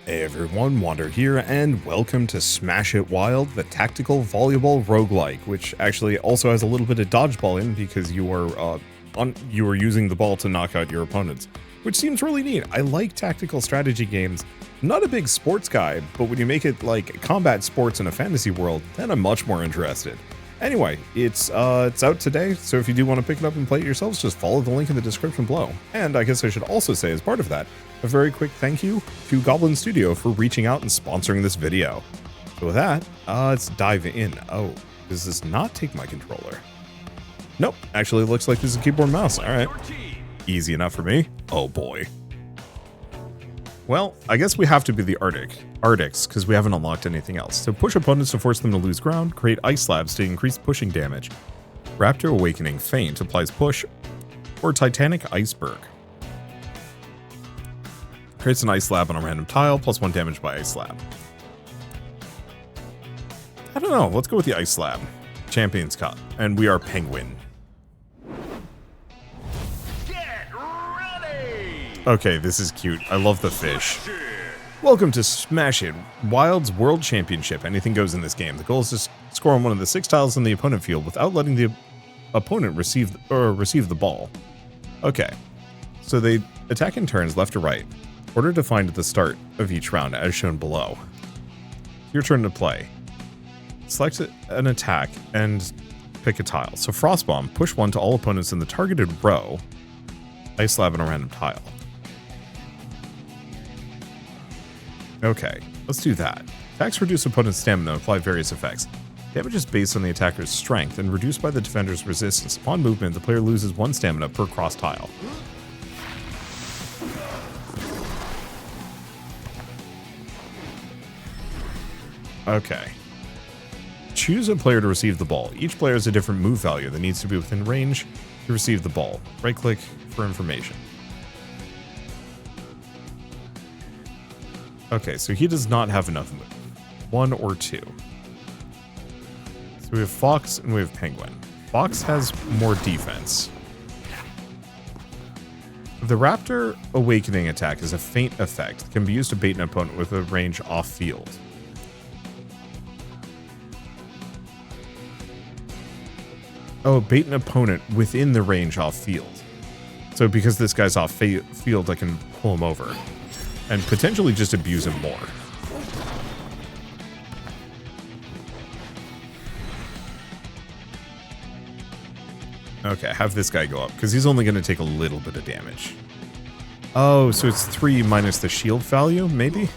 Hey everyone, Wander here, and welcome to Smash It Wild, the tactical volleyball roguelike, which actually also has a little bit of dodgeball in because you are using the ball to knock out your opponents, which seems really neat. I like tactical strategy games. I'm not a big sports guy, but when you make it like combat sports in a fantasy world, then I'm much more interested. Anyway, it's out today, so if you do want to pick it up and play it yourselves, just follow the link in the description below. And I guess I should also say, as part of that, a very quick thank you to Goblin Studio for reaching out and sponsoring this video. So with that, let's dive in. Oh, does this not take my controller? Nope, actually it looks like this is a keyboard and mouse. Alright, easy enough for me. Oh boy. Well, I guess we have to be the Arctics, because we haven't unlocked anything else. So push opponents to force them to lose ground, create ice slabs to increase pushing damage. Raptor Awakening Feint applies push, or Titanic Iceberg. Creates an ice slab on a random tile, plus 1 damage by ice slab. I don't know, let's go with the ice slab. Champions Cup, and we are Penguin. Okay, this is cute. I love the fish. Welcome to Smash It, Wild's World Championship. Anything goes in this game. The goal is to score on one of the 6 tiles in the opponent field without letting the opponent receive the ball. Okay, so they attack in turns left to right, order defined at the start of each round as shown below. Your turn to play. Select an attack and pick a tile. So Frostbomb, push 1 to all opponents in the targeted row, ice slab on a random tile. Okay, let's do that. Attacks reduce opponent's stamina and apply various effects. Damage is based on the attacker's strength and reduced by the defender's resistance. Upon movement, the player loses 1 stamina per cross tile. Okay. Choose a player to receive the ball. Each player has a different move value that needs to be within range to receive the ball. Right-click for information. Okay, so he does not have enough move. 1 or 2. So we have Fox and we have Penguin. Fox has more defense. The Raptor Awakening attack is a feint effect that can be used to bait an opponent with a range off field. Oh, bait an opponent within the range off field. So because this guy's off field, I can pull him over. And potentially just abuse him more. Okay, have this guy go up, because he's only going to take a little bit of damage. Oh, so it's 3 minus the shield value, maybe?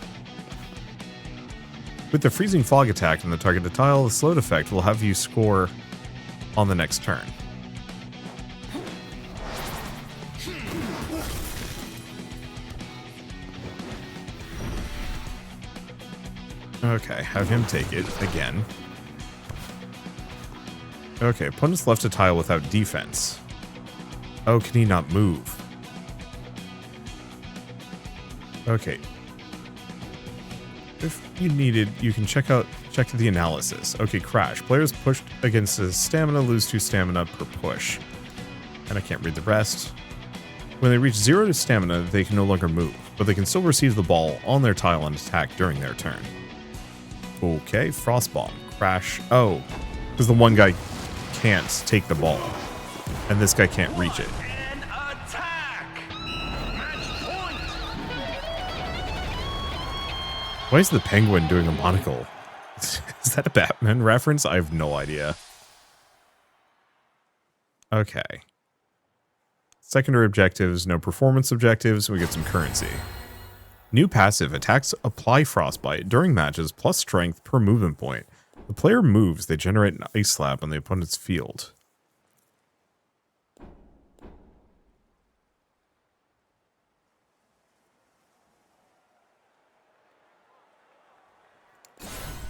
With the Freezing Fog attack on the targeted tile, the slowed effect will have you score on the next turn. Okay, have him take it again. Okay, opponent's left a tile without defense. Oh, can he not move? Okay. If you needed, you can check the analysis. Okay, crash. Players pushed against his stamina lose 2 stamina per push. And I can't read the rest. When they reach 0 to stamina, they can no longer move, but they can still receive the ball on their tile and attack during their turn. Okay, Frostbomb. Crash. Oh, because the one guy can't take the ball, and this guy can't reach it. Why is the Penguin doing a monocle? Is that a Batman reference? I have no idea. Okay. Secondary objectives, no performance objectives. We get some currency. New passive, attacks apply frostbite during matches plus strength per movement point. The player moves, they generate an ice slab on the opponent's field.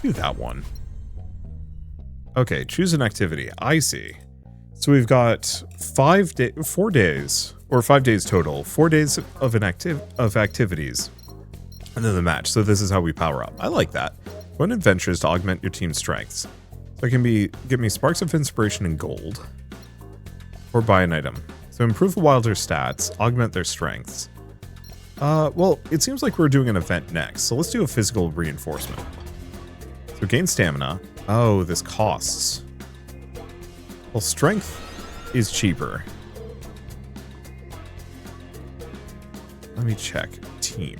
Do that one. Okay, choose an activity. I see. So we've got 4 days, or 5 days total. 4 days of activities. And then the match. So this is how we power up. I like that. Go on adventures to augment your team's strengths. So it can give me sparks of inspiration and gold. Or buy an item. So improve the Wilder stats, augment their strengths. Well, it seems like we're doing an event next, so let's do a physical reinforcement. So gain stamina. Oh, this costs. Well, strength is cheaper. Let me check. Team.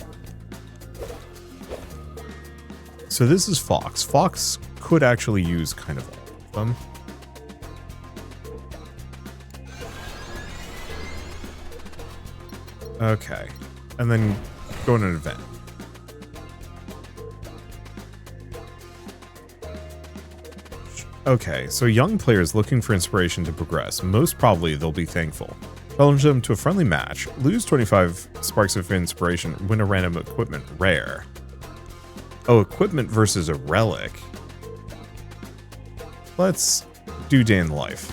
So this is Fox. Fox could actually use kind of all of them. Okay. And then go in an event. Okay, so young players looking for inspiration to progress. Most probably they'll be thankful. Challenge them to a friendly match. Lose 25 sparks of inspiration. Win a random equipment rare. Oh, equipment versus a relic. Let's do day in the life.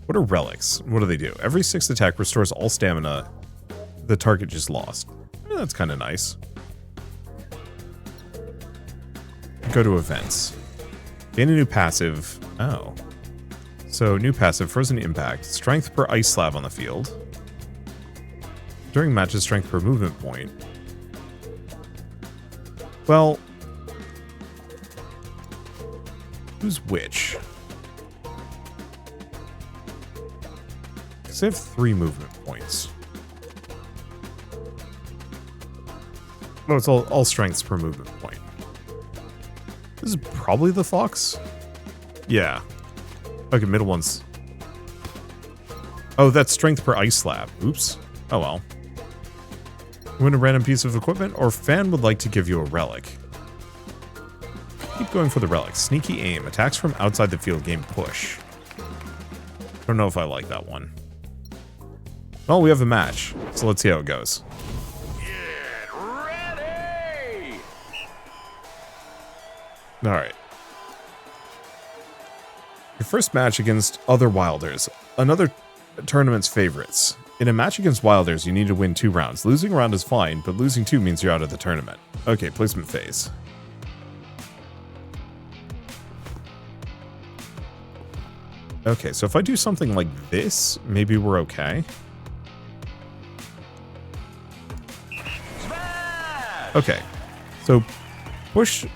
What are relics? What do they do? Every 6th attack restores all stamina the target just lost. That's kind of nice. Go to events. Gain a new passive. Oh. So, new passive, Frozen Impact. Strength per ice slab on the field. During matches, strength per movement point. Well, who's which? Because I have 3 movement points. Oh, it's all strengths per movement point. This is probably the Fox? Yeah. Okay, middle one's... Oh, that's strength per ice slab. Oops. Oh well. Win a random piece of equipment, or fan would like to give you a relic. Keep going for the relic. Sneaky aim. Attacks from outside the field gain push. Don't know if I like that one. Well, we have a match, so let's see how it goes. Get ready! Alright. Your first match against other Wilders. Another tournament's favorites. In a match against Wilders, you need to win 2 rounds. Losing a round is fine, but losing 2 means you're out of the tournament. Okay, placement phase. Okay, so if I do something like this, maybe we're okay. Okay, so push...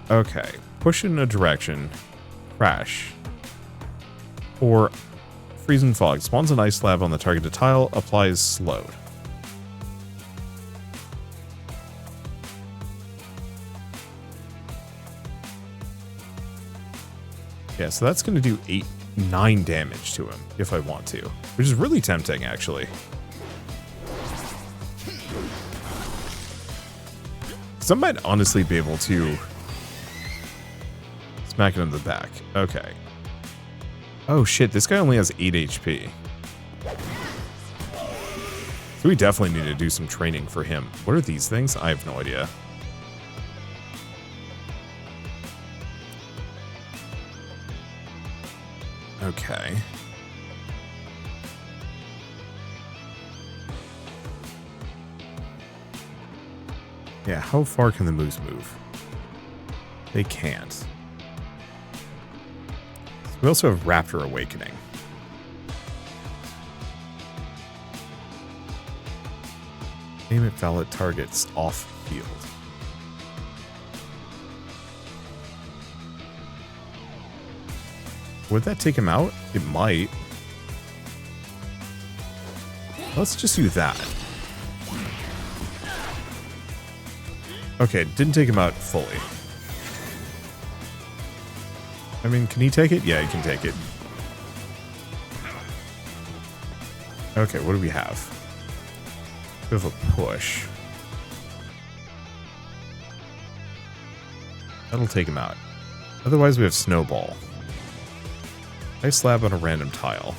Okay, push in a direction, crash, or freeze and fog. Spawns an ice slab on the targeted tile, applies slowed. Yeah, so that's going to do 9 damage to him if I want to, which is really tempting, actually. Because I might honestly be able to smack him in the back. Okay. Oh shit, this guy only has 8 HP. So we definitely need to do some training for him. What are these things? I have no idea. Okay. Yeah, how far can the moose move? They can't. So we also have Raptor Awakening. Aim at valid targets off field. Would that take him out? It might. Let's just do that. Okay, didn't take him out fully. I mean, can he take it? Yeah, he can take it. Okay, what do we have? We have a push. That'll take him out. Otherwise, we have Snowball. Ice slab on a random tile.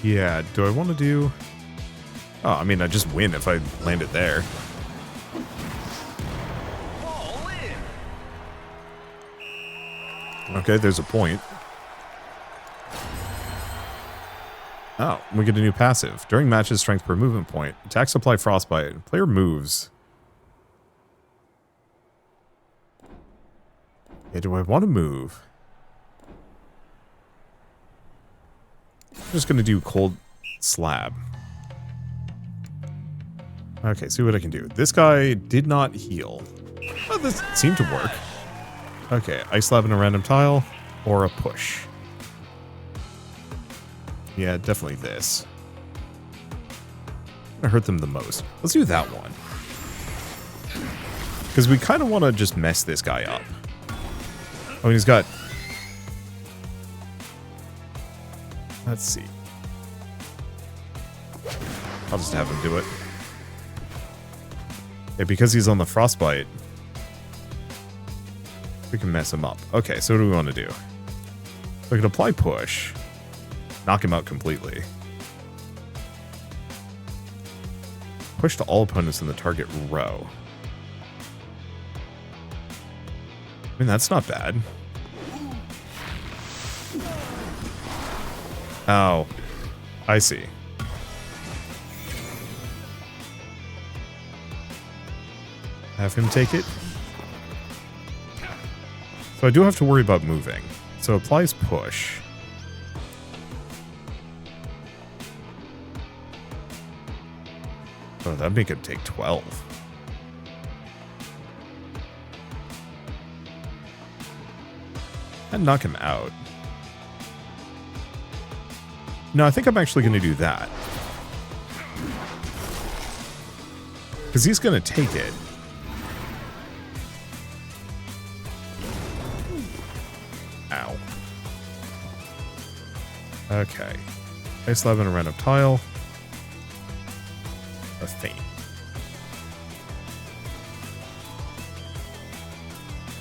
Yeah, do I want to do... Oh, I mean, I just win if I land it there. Okay, there's a point. Oh, we get a new passive. During matches, strength per movement point. Attacks apply frostbite. Player moves. Okay, do I want to move? I'm just going to do cold slab. Okay, see what I can do. This guy did not heal. Oh, this seemed to work. Okay, ice slab in a random tile or a push. Yeah, definitely this. I hurt them the most. Let's do that one. Because we kind of want to just mess this guy up. Oh, he's got... Let's see. I'll just have him do it. Yeah, because he's on the frostbite, we can mess him up. Okay, so what do we want to do? We can apply push. Knock him out completely. Push to all opponents in the target row. I mean, that's not bad. Oh, I see. Have him take it. So I do have to worry about moving. So applies push. Oh, that'd make him take 12. And knock him out. No, I think I'm actually going to do that. Because he's going to take it. Ow. Okay. Ice slab and a random tile. A feint.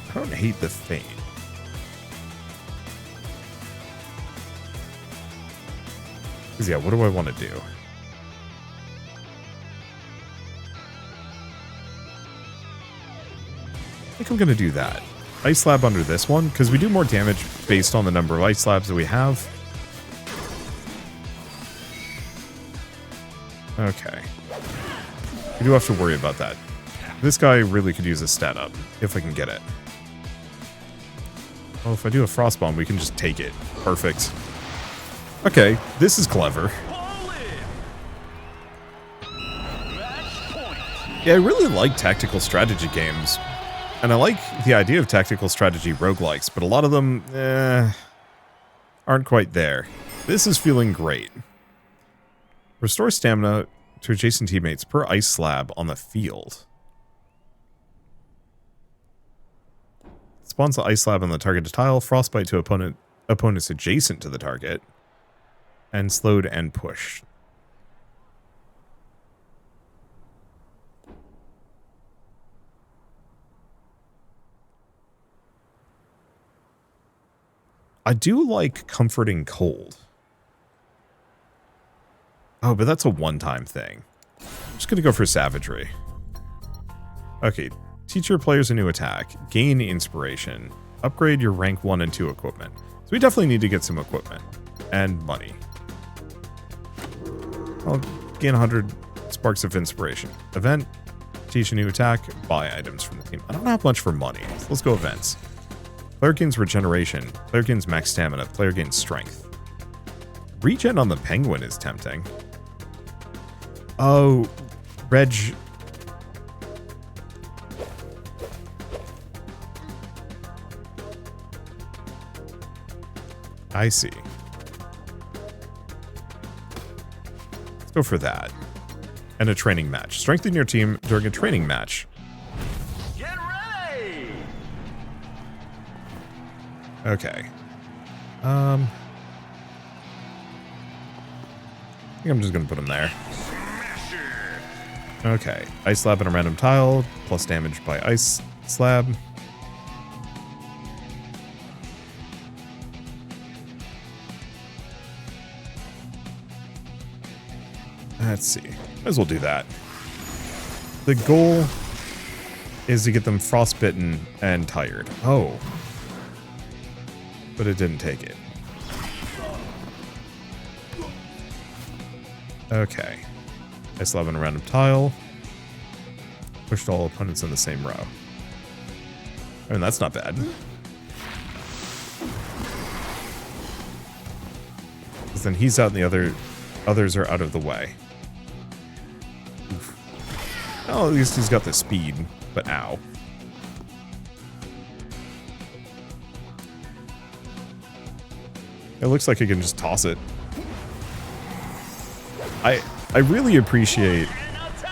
I don't hate the feint. Because, yeah, what do I want to do? I think I'm going to do that. Ice slab under this one, because we do more damage based on the number of ice slabs that we have. Okay. We do have to worry about that. This guy really could use a stat up, if I can get it. Well, if I do a frost bomb, we can just take it. Perfect. Okay, this is clever. Yeah, I really like tactical strategy games. And I like the idea of tactical strategy roguelikes, but a lot of them, aren't quite there. This is feeling great. Restore stamina to adjacent teammates per ice slab on the field. Spawns the ice slab on the target tile, frostbite to opponents adjacent to the target, and slowed and pushed. I do like comforting cold. Oh, but that's a one-time thing. I'm just going to go for savagery. Okay, teach your players a new attack. Gain inspiration. Upgrade your rank 1 and 2 equipment. So we definitely need to get some equipment. And money. I'll gain 100 sparks of inspiration. Event. Teach a new attack. Buy items from the team. I don't have much for money. So let's go events. Player gains regeneration. Player gains max stamina. Player gains strength. Regen on the penguin is tempting. Oh, Reg. I see. Let's go for that. And a training match. Strengthen your team during a training match. Get ready! Okay. I think I'm just going to put him there. Okay. Ice slab and a random tile. Plus damage by ice slab. Let's see. Might as well do that. The goal is to get them frostbitten and tired. Oh. But it didn't take it. Okay. Ice slab and a random tile. Pushed all opponents in the same row. I mean, that's not bad. then he's out and the others are out of the way. Oof. Oh, at least he's got the speed, but ow. It looks like he can just toss it. I really appreciate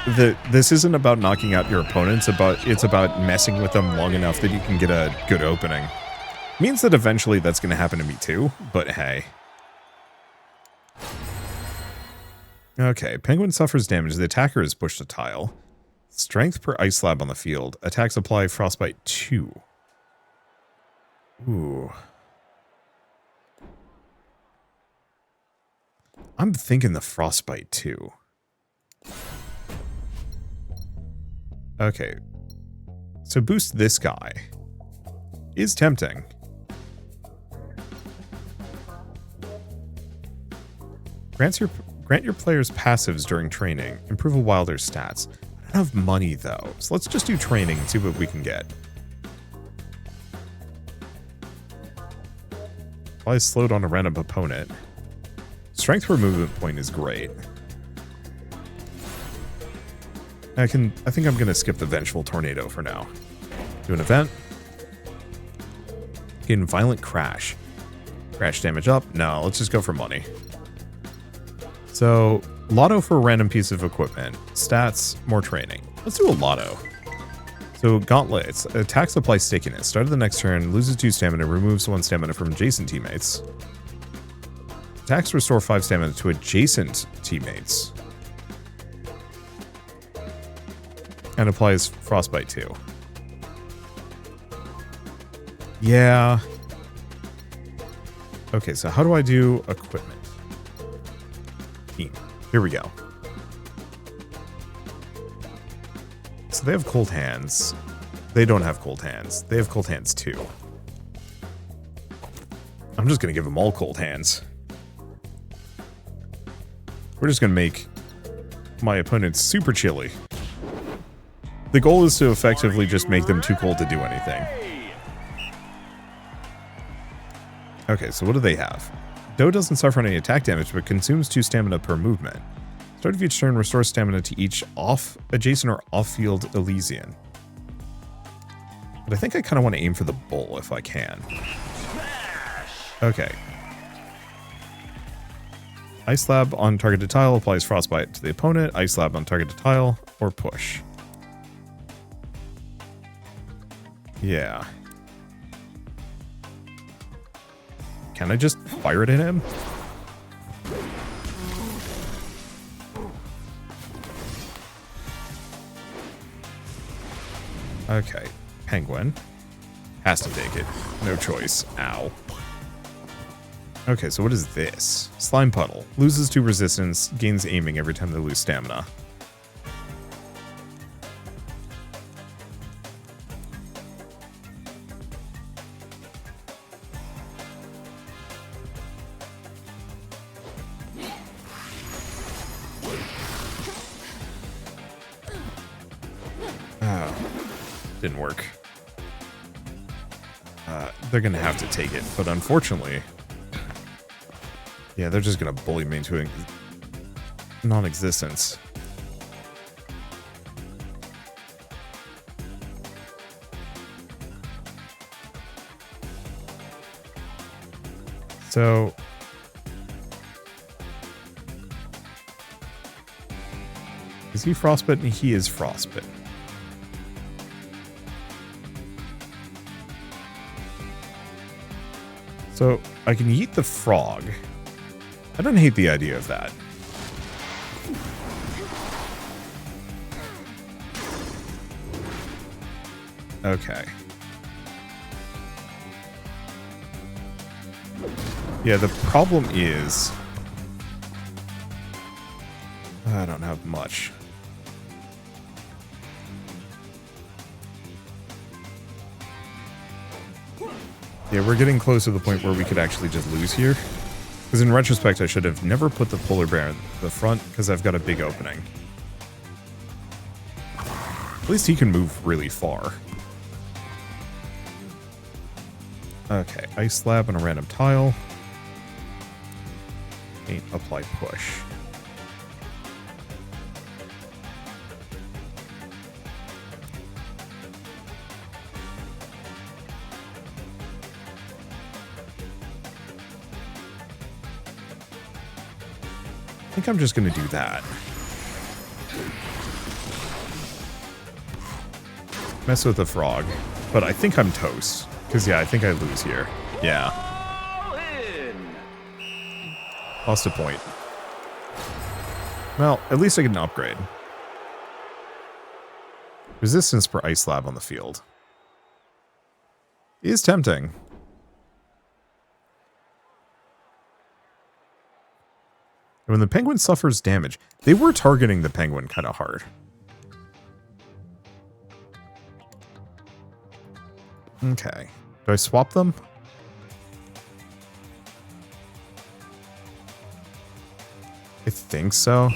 that this isn't about knocking out your opponents, it's about messing with them long enough that you can get a good opening. Means that eventually that's going to happen to me too, but hey. Okay, Penguin suffers damage. The attacker is pushed a tile. Strength per ice slab on the field. Attacks apply frostbite 2. Ooh. I'm thinking the frostbite 2. Okay. So boost this guy. Is tempting. Grant your players passives during training. Improve a wilder's stats. I don't have money though, so let's just do training and see what we can get. Apply slowed on a random opponent. Strength per movement point is great. I think I'm gonna skip the Vengeful Tornado for now. Do an event. Gain violent crash. Crash damage up? No, let's just go for money. So, lotto for a random piece of equipment. Stats, more training. Let's do a lotto. So, gauntlets. Attacks apply stickiness. Start of the next turn, loses 2 stamina, removes 1 stamina from adjacent teammates. Attacks restore 5 stamina to adjacent teammates. And applies frostbite 2. Yeah. Okay, so how do I do equipment? Team. Here we go. So they have cold hands. They don't have cold hands. They have cold hands too. I'm just gonna give them all cold hands. We're just gonna make my opponents super chilly. The goal is to effectively just make them too cold to do anything. Okay, so what do they have? Doe doesn't suffer any attack damage, but consumes 2 stamina per movement. Start of each turn, restores stamina to each adjacent or off-field Elysian. But I think I kind of want to aim for the bull if I can. Okay. Ice Slab on targeted tile applies frostbite to the opponent. Ice Slab on targeted tile or push. Yeah. Can I just fire it at him? Okay. Penguin. Has to take it. No choice. Ow. Okay, so what is this? Slime Puddle. Loses 2 resistance, gains aiming every time they lose stamina. Didn't work. They're gonna have to take it, but unfortunately, yeah, they're just gonna bully me into non-existence. So is he frostbitten? He is frostbitten. So I can eat the frog. I don't hate the idea of that. Okay. Yeah, the problem is I don't have much. Yeah, we're getting close to the point where we could actually just lose here. Because in retrospect, I should have never put the polar bear in the front because I've got a big opening. At least he can move really far. Okay, ice slab on a random tile. Paint, apply, push. I think I'm just going to do that. Mess with the frog. But I think I'm toast. Because, yeah, I think I lose here. Yeah. All in. Lost a point. Well, at least I get an upgrade. Resistance per ice slab on the field. Is tempting. When the penguin suffers damage, they were targeting the penguin kind of hard. Okay. Do I swap them? I think so.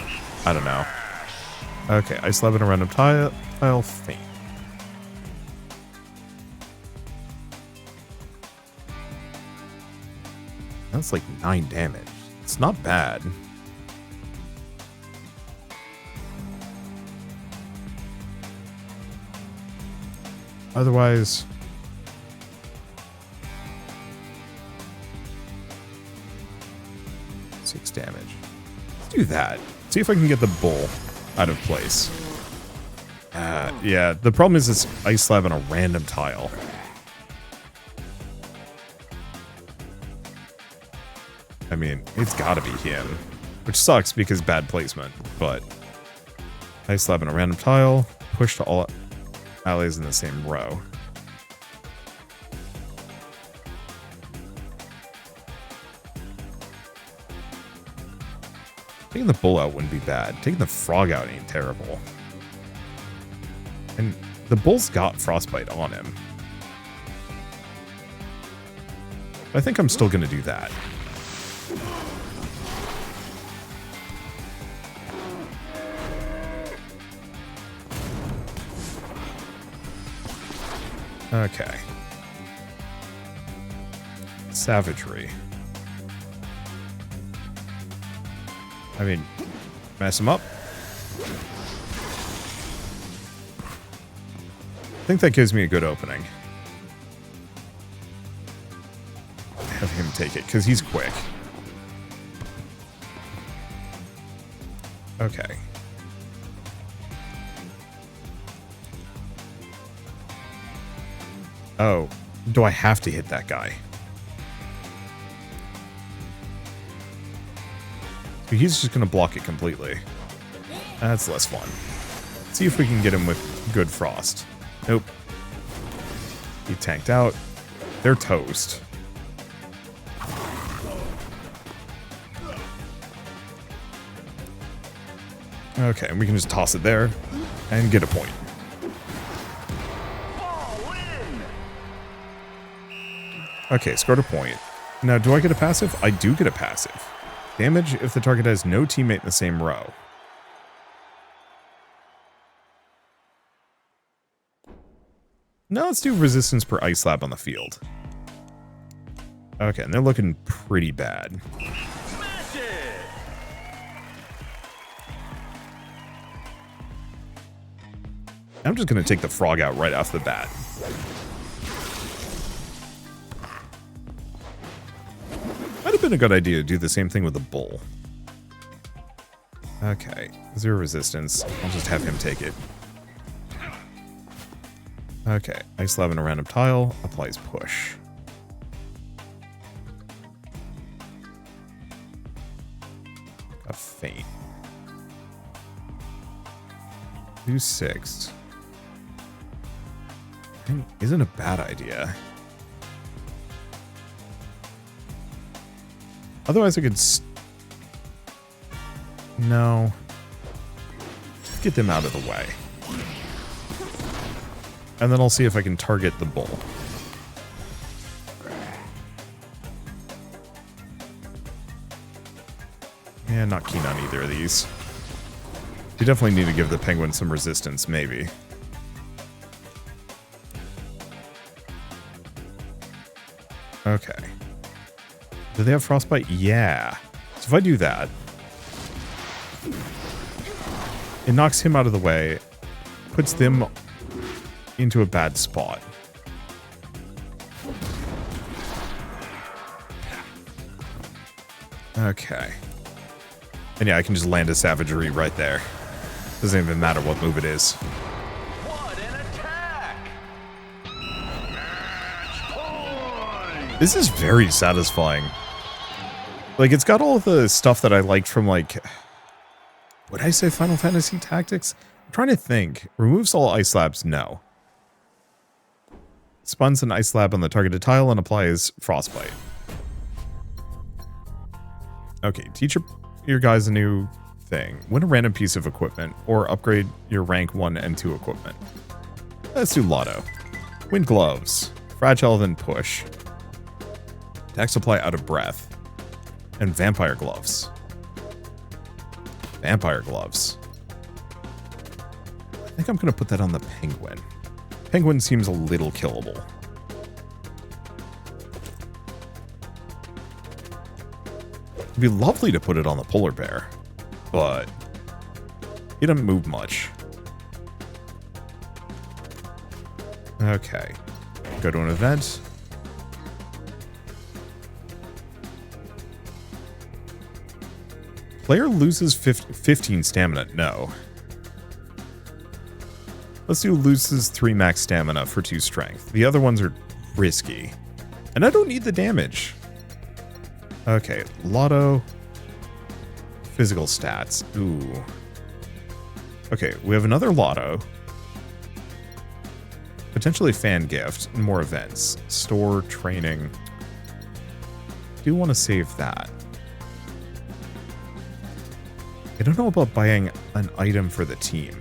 I don't know. Okay, ice slab and a random tile, faint. That's like 9 damage. It's not bad. Otherwise, 6 damage. Let's do that. See if I can get the bull out of place. Yeah, the problem is it's ice slab on a random tile. I mean, it's gotta be him. Which sucks because bad placement, but ice slab on a random tile, push to all allies in the same row. Taking the bull out wouldn't be bad. Taking the frog out ain't terrible. And the bull's got frostbite on him. I think I'm still gonna do that. Okay. Savagery. I mean, mess him up. I think that gives me a good opening. Have him take it, because he's quick. Okay. Oh, do I have to hit that guy? So he's just going to block it completely. That's less fun. Let's see if we can get him with good frost. Nope. He tanked out. They're toast. Okay, and we can just toss it there and get a point. Okay, scored a point. Now, do I get a passive? I do get a passive. Damage if the target has no teammate in the same row. Now let's do resistance per ice slab on the field. Okay, and they're looking pretty bad. Smash it. I'm just going to take the frog out right off the bat. Might have been a good idea to do the same thing with the bull. Okay, 0 resistance. I'll just have him take it. Okay, ice slab and a random tile, applies push. Got faint. Do 6. Isn't a bad idea. Otherwise I could no. Just get them out of the way. And then I'll see if I can target the bull. Yeah, not keen on either of these. You definitely need to give the penguin some resistance, maybe. Okay. Do they have frostbite? Yeah. It's So if I do that, it knocks him out of the way, puts them into a bad spot. Okay. And yeah, I can just land a savagery right there. Doesn't even matter what move it is. What an attack! Match point! This is very satisfying. Like, it's got all the stuff that I liked from, like... Would I say Final Fantasy Tactics? I'm trying to think. Removes all ice slabs? No. Spawns an ice slab on the targeted tile and applies frostbite. Okay, teach your guys a new thing. Win a random piece of equipment or upgrade your rank 1 and 2 equipment. Let's do Lotto. Win gloves. Fragile then push. Attack supply out of breath. And vampire gloves. Vampire gloves. I think I'm going to put that on the penguin. Penguin seems a little killable. It'd be lovely to put it on the polar bear, but he doesn't move much. Okay. Go to an event. Player loses 15 stamina. No. Let's do loses 3 max stamina for 2 strength. The other ones are risky. And I don't need the damage. Okay, Lotto. Physical stats. Ooh. Okay, we have another Lotto. Potentially fan gift. More events. Store, training. Do want to save that. I don't know about buying an item for the team.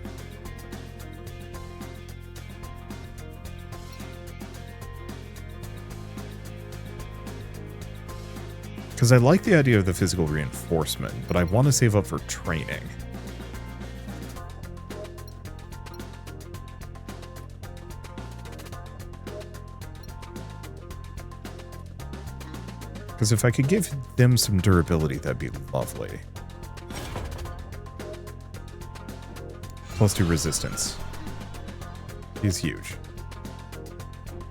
Because I like the idea of the physical reinforcement, but I want to save up for training. Because if I could give them some durability, that'd be lovely. +2 resistance. He's huge.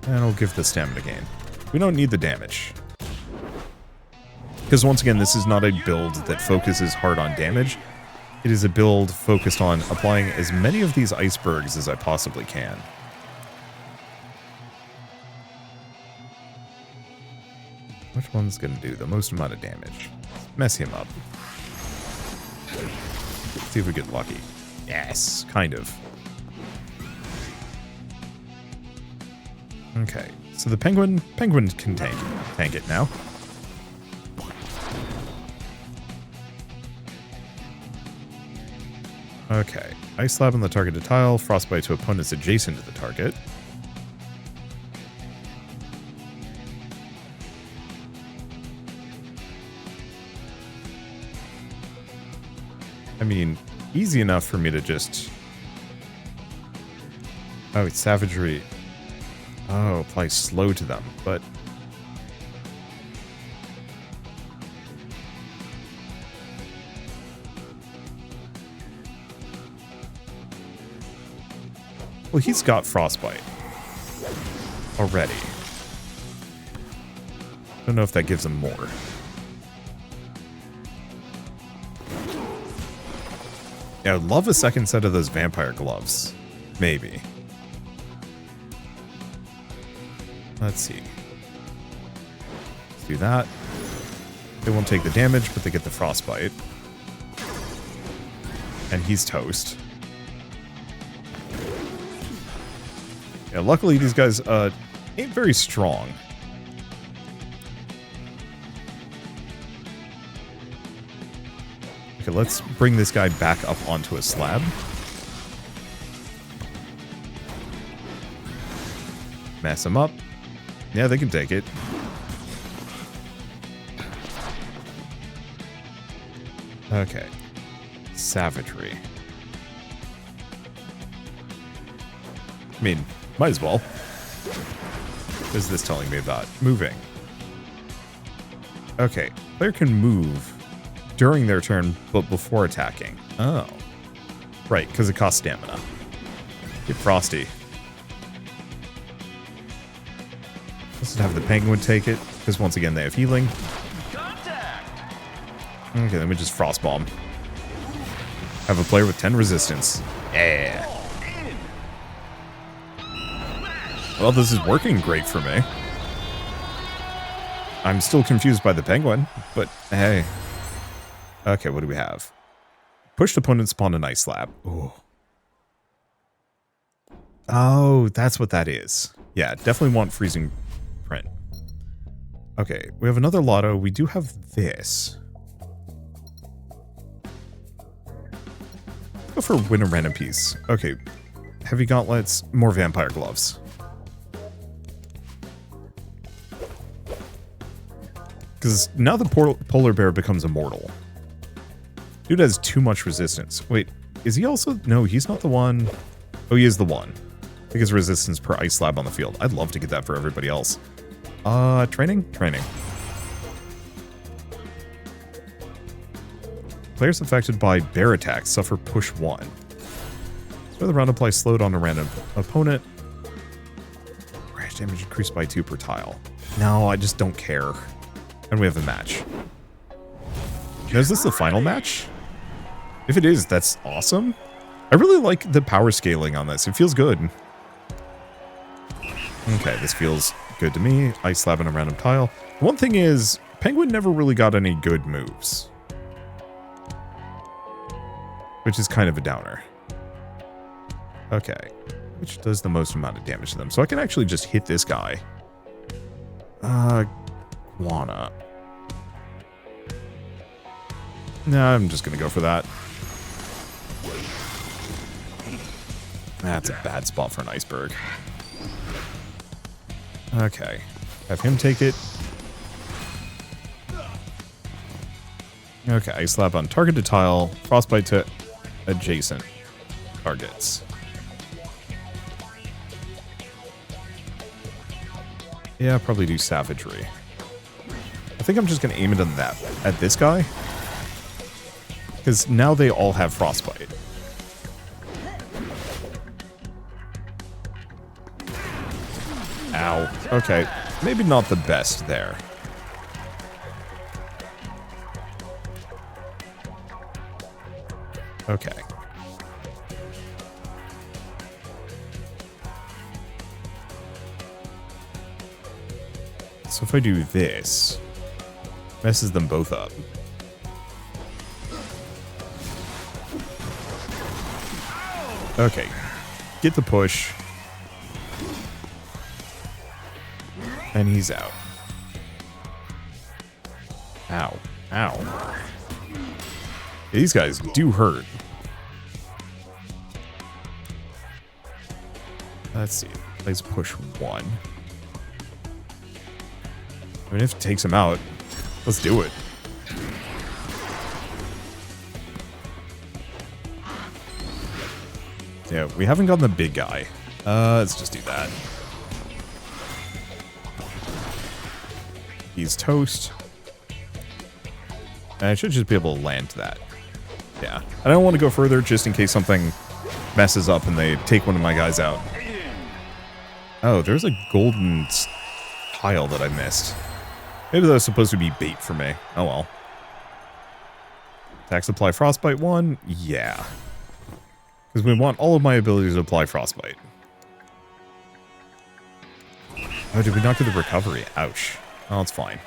And I'll give the stamina gain. We don't need the damage. Because once again, this is not a build that focuses hard on damage. It is a build focused on applying as many of these icebergs as I possibly can. Which one's going to do the most amount of damage? Mess him up. Let's see if we get lucky. Yes, kind of. Okay, so the penguin can tank it now. Okay, ice slab on the targeted tile, frostbite to opponents adjacent to the target. I mean, easy enough for me to just... Oh, it's savagery. Oh, apply slow to them, but... Well, he's got frostbite already. Don't know if that gives him more. Yeah, I'd love a second set of those vampire gloves. Maybe. Let's see. Let's do that. They won't take the damage, but they get the frostbite. And he's toast. Yeah, luckily these guys ain't very strong. Okay, let's bring this guy back up onto a slab. Mess him up. Yeah, they can take it. Okay. Savagery. I mean, might as well. What is this telling me about? Moving. Okay, player can move during their turn, but before attacking. Oh. Right, because it costs stamina. Get Frosty. Let's have the penguin take it, because once again they have healing. Contact! Okay, then we just Frost Bomb. Have a player with 10 resistance. Yeah. Well, this is working great for me. I'm still confused by the penguin, but hey. Okay, what do we have? Pushed opponent spawn an ice slab. Ooh. Oh, that's what that is. Yeah, definitely want freezing print. Okay, we have another lotto. We do have this. Go for win a random piece. Okay, heavy gauntlets, more vampire gloves. Because now the polar bear becomes immortal. Dude has too much resistance. Wait, is he also... No, he's not the one. Oh, he is the one. I think his resistance per ice slab on the field. I'd love to get that for everybody else. Training? Training. Players affected by bear attacks suffer push 1. So the round applies slowed on a random opponent. Rash damage increased by 2 per tile. No, I just don't care. And we have a match. Now, is this the final match? If it is, that's awesome. I really like the power scaling on this. It feels good. Okay, this feels good to me. Ice slab on a random tile. One thing is, Penguin never really got any good moves. Which is kind of a downer. Okay. Which does the most amount of damage to them. So I can actually just hit this guy. Guana. Nah, I'm just gonna go for that. That's a bad spot for an iceberg. Okay. Have him take it. Okay, ice slab on targeted tile. Frostbite to adjacent targets. Yeah, probably do savagery. I think I'm just gonna aim it at this guy. Because now they all have frostbite. Ow. Okay. Maybe not the best there. Okay. So if I do this, messes them both up. Okay. Get the push. And he's out. Ow. Ow. These guys do hurt. Let's see. Let's push 1. I mean, if it takes him out, let's do it. Yeah, we haven't gotten the big guy. Let's just do that. He's toast. And I should just be able to land that. Yeah. I don't want to go further just in case something messes up and they take one of my guys out. Oh, there's a golden tile that I missed. Maybe that was supposed to be bait for me. Oh well. Attack supply frostbite 1? Yeah. Because we want all of my abilities to apply frostbite. Oh, did we not get the recovery? Ouch. Oh, it's fine.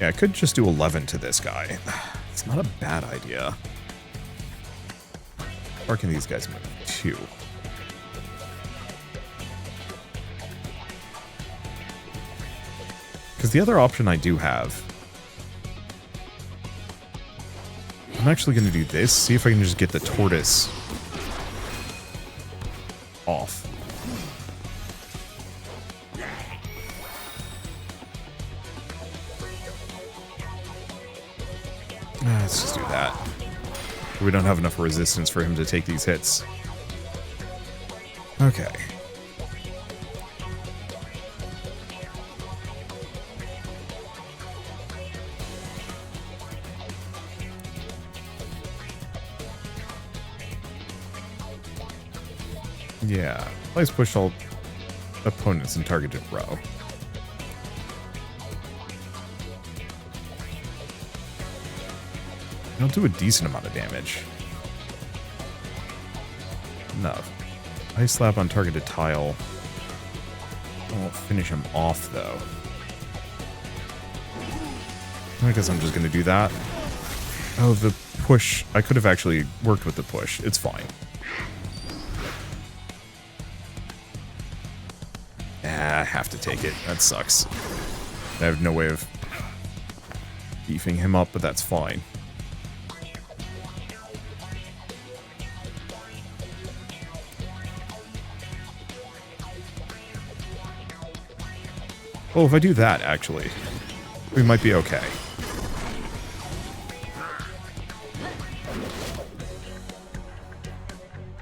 Yeah, I could just do 11 to this guy. It's not a bad idea. Or can these guys move? 2. Because the other option I do have... I'm actually going to do this. See if I can just get the tortoise off. Let's just do that. We don't have enough resistance for him to take these hits. Okay. Yeah. Place push all opponents in targeted row. It'll do a decent amount of damage. Enough. Ice slap on targeted tile. I won't finish him off, though. I guess I'm just going to do that. Oh, the push. I could have actually worked with the push. It's fine. I have to take it. That sucks. I have no way of beefing him up, but that's fine. Oh, if I do that, actually, we might be okay.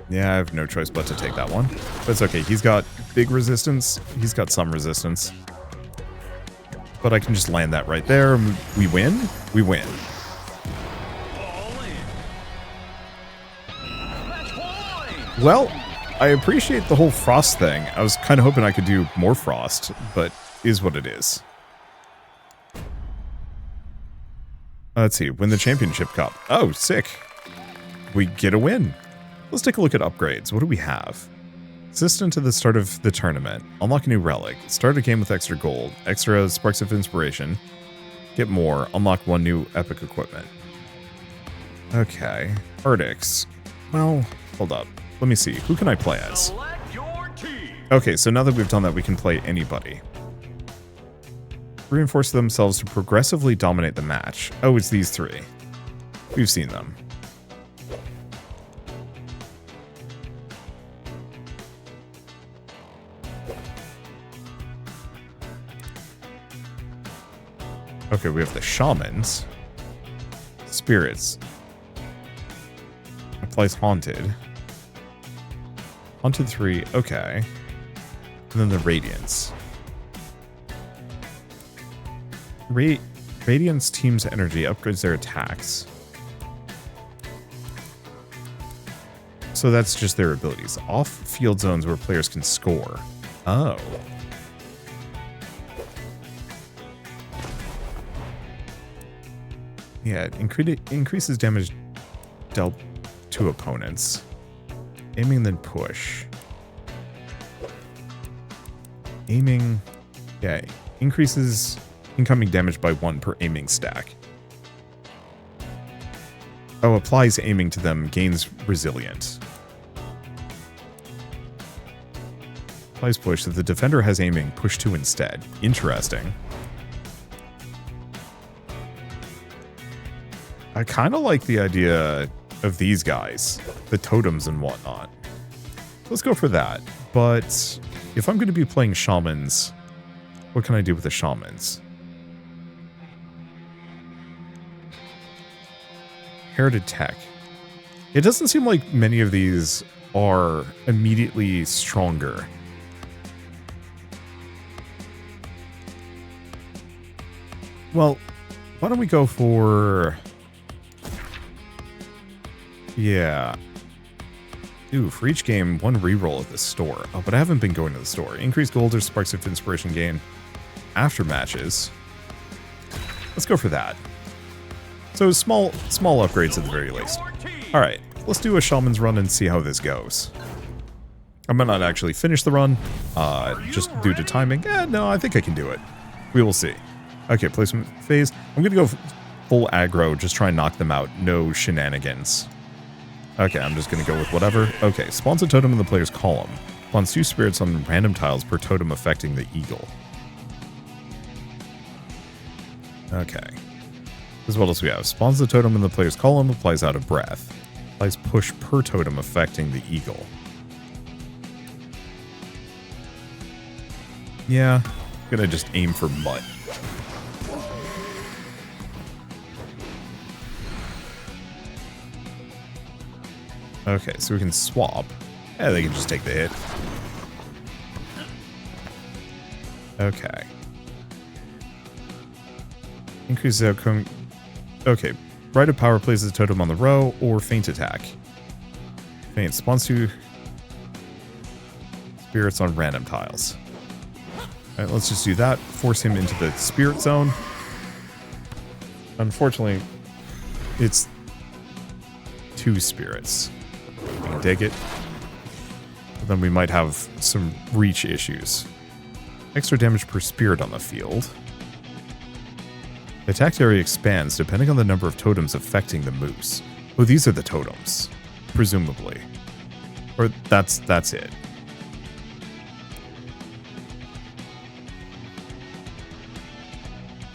Yeah, I have no choice but to take that one. But it's okay. He's got big resistance. He's got some resistance. But I can just land that right there. We win? We win. Well, I appreciate the whole frost thing. I was kind of hoping I could do more frost, but is what it is. Let's see. Win the championship cup. Oh, sick. We get a win. Let's take a look at upgrades. What do we have? Assistant to the start of the tournament. Unlock a new relic. Start a game with extra gold. Extra sparks of inspiration. Get more. Unlock one new epic equipment. Okay. Ardix. Well, hold up. Let me see. Who can I play as? Okay, so now that we've done that, we can play anybody. Reinforce themselves to progressively dominate the match. Oh, it's these three. We've seen them. Okay, we have the shamans. Spirits. Applies haunted. Haunted 3, okay. And then the radiance. Radiance team's energy upgrades their attacks. So that's just their abilities. Off-field zones where players can score. Oh. Yeah, it increases damage dealt to opponents. Aiming, then push. Aiming, yeah, increases incoming damage by 1 per aiming stack. Oh, applies aiming to them, gains resilient. Applies push. If the defender has aiming, push 2 instead. Interesting. I kind of like the idea of these guys, the totems and whatnot. Let's go for that. But if I'm going to be playing shamans, what can I do with the shamans? Heritage tech. It doesn't seem like many of these are immediately stronger. Well, why don't we go for... Yeah. Ooh, for each game, 1 reroll at the store. Oh, but I haven't been going to the store. Increase gold or sparks of inspiration gain after matches. Let's go for that. So small upgrades at the very least. All right, let's do a shaman's run and see how this goes. I might not actually finish the run, just due to timing. No, I think I can do it. We will see. Okay, placement phase. I'm gonna go full aggro, just try and knock them out. No shenanigans. Okay, I'm just going to go with whatever. Okay, spawns a totem in the player's column. Spawns 2 spirits on random tiles per totem affecting the eagle. Okay. This is what else we have. Spawns the totem in the player's column, applies out of breath. Applies push per totem affecting the eagle. Yeah, I'm going to just aim for mud. Okay, so we can swap. Yeah, they can just take the hit. Okay. Increase the outcome. Okay. Rite of Power places a totem on the row, or Feint attack. Feint spawns 2 spirits on random tiles. Alright, let's just do that. Force him into the spirit zone. Unfortunately, it's 2 spirits. We can dig it. But then we might have some reach issues. Extra damage per spirit on the field. The attack area expands depending on the number of totems affecting the moose. Oh, these are the totems. Presumably. Or that's it.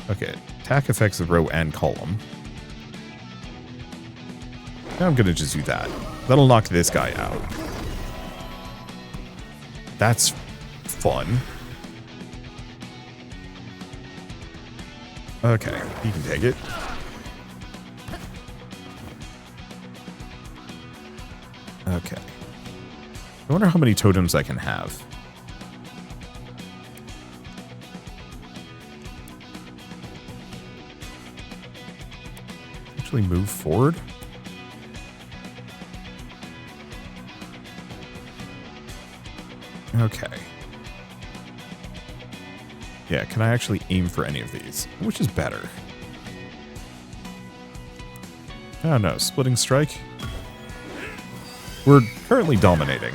Okay, attack affects the row and column. Now I'm gonna just do that. That'll knock this guy out. That's fun. Okay, he can take it. Okay. I wonder how many totems I can have. Actually move forward? Okay. Yeah, can I actually aim for any of these? Which is better? Oh no, splitting strike? We're currently dominating.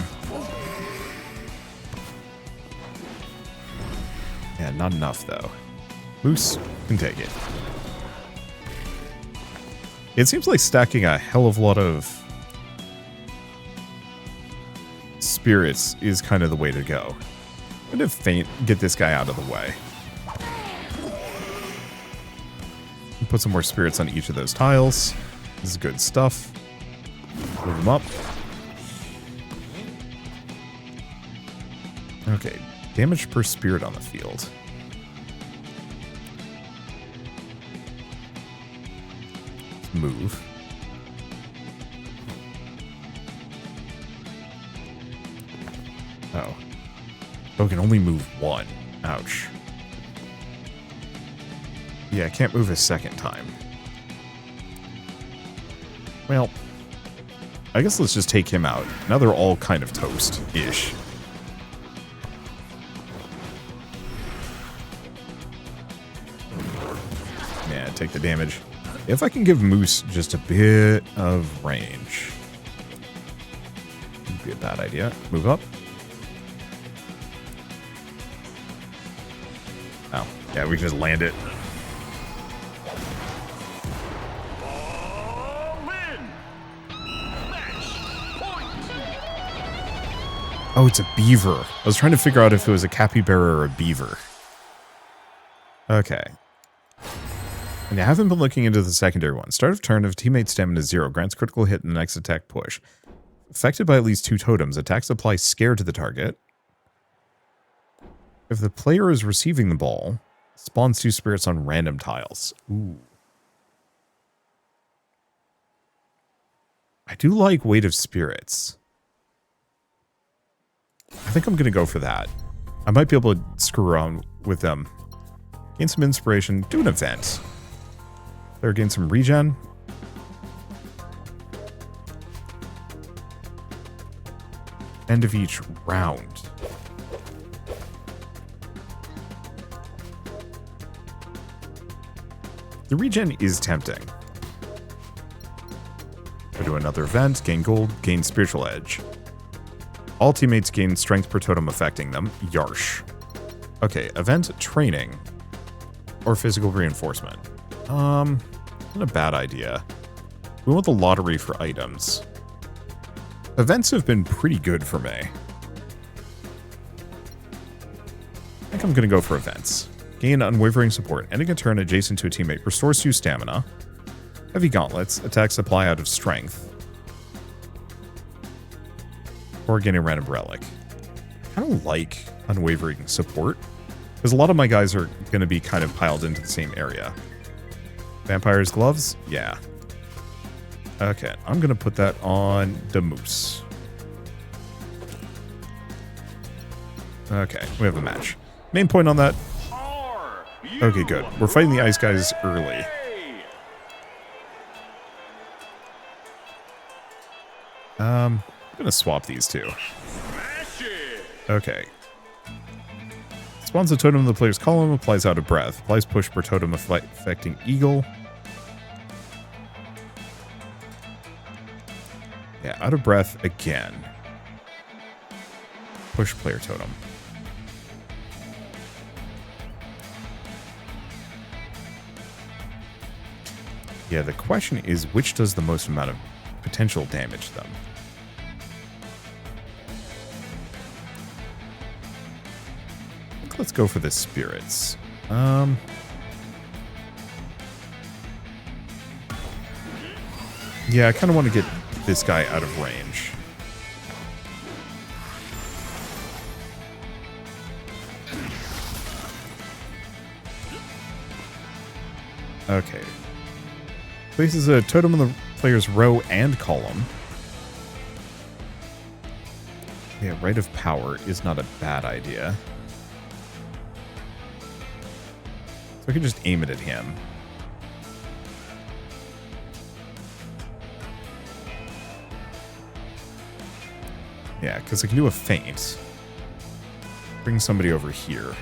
Yeah, not enough though. Moose can take it. It seems like stacking a hell of a lot of spirits is kind of the way to go. I'm gonna feint, get this guy out of the way. And put some more spirits on each of those tiles. This is good stuff. Move them up. Okay, damage per spirit on the field. Let's move. Oh. Oh, can only move 1. Ouch. Yeah, I can't move a second time. Well, I guess let's just take him out. Now they're all kind of toast-ish. Yeah, take the damage. If I can give Moose just a bit of range. Would be a bad idea. Move up. Oh, yeah, we can just land it. Oh, it's a beaver. I was trying to figure out if it was a capybara or a beaver. Okay. And I haven't been looking into the secondary one. Start of turn, if teammate stamina is 0, grants critical hit in the next attack push. Affected by at least 2 totems, attacks apply scare to the target. If the player is receiving the ball, spawns 2 spirits on random tiles. Ooh. I do like Weight of Spirits. I think I'm going to go for that. I might be able to screw around with them. Gain some inspiration. Do an event. There, gain some regen. End of each round. The regen is tempting. Go to another event. Gain gold. Gain spiritual edge. All teammates gain strength per totem affecting them. Yarsh. Okay, event training. Or physical reinforcement. Not a bad idea. We want the lottery for items. Events have been pretty good for me. I think I'm going to go for events. Gain unwavering support. Ending a turn adjacent to a teammate. Restores 2 stamina. Heavy gauntlets. Attacks apply out of strength. Or gain a random relic. I kind of like unwavering support. Because a lot of my guys are going to be kind of piled into the same area. Vampire's gloves? Yeah. Okay, I'm going to put that on the moose. Okay, we have a match. Main point on that. Okay, good. We're fighting the ice guys early. I'm gonna swap these two. Okay. Spawns a totem in the player's column, applies out of breath. Applies push per totem affecting eagle. Yeah, out of breath again. Push player totem. Yeah, the question is which does the most amount of potential damage to them? I think let's go for the spirits. Yeah, I kind of want to get this guy out of range. Okay. Places a totem in the player's row and column. Yeah, Rite of Power is not a bad idea. So I can just aim it at him. Yeah, because I can do a feint. Bring somebody over here.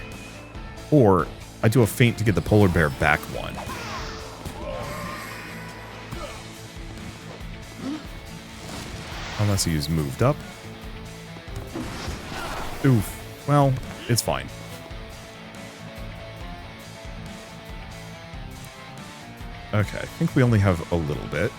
Or I do a feint to get the polar bear back one. Unless he's moved up. Oof. Well, it's fine. Okay, I think we only have a little bit.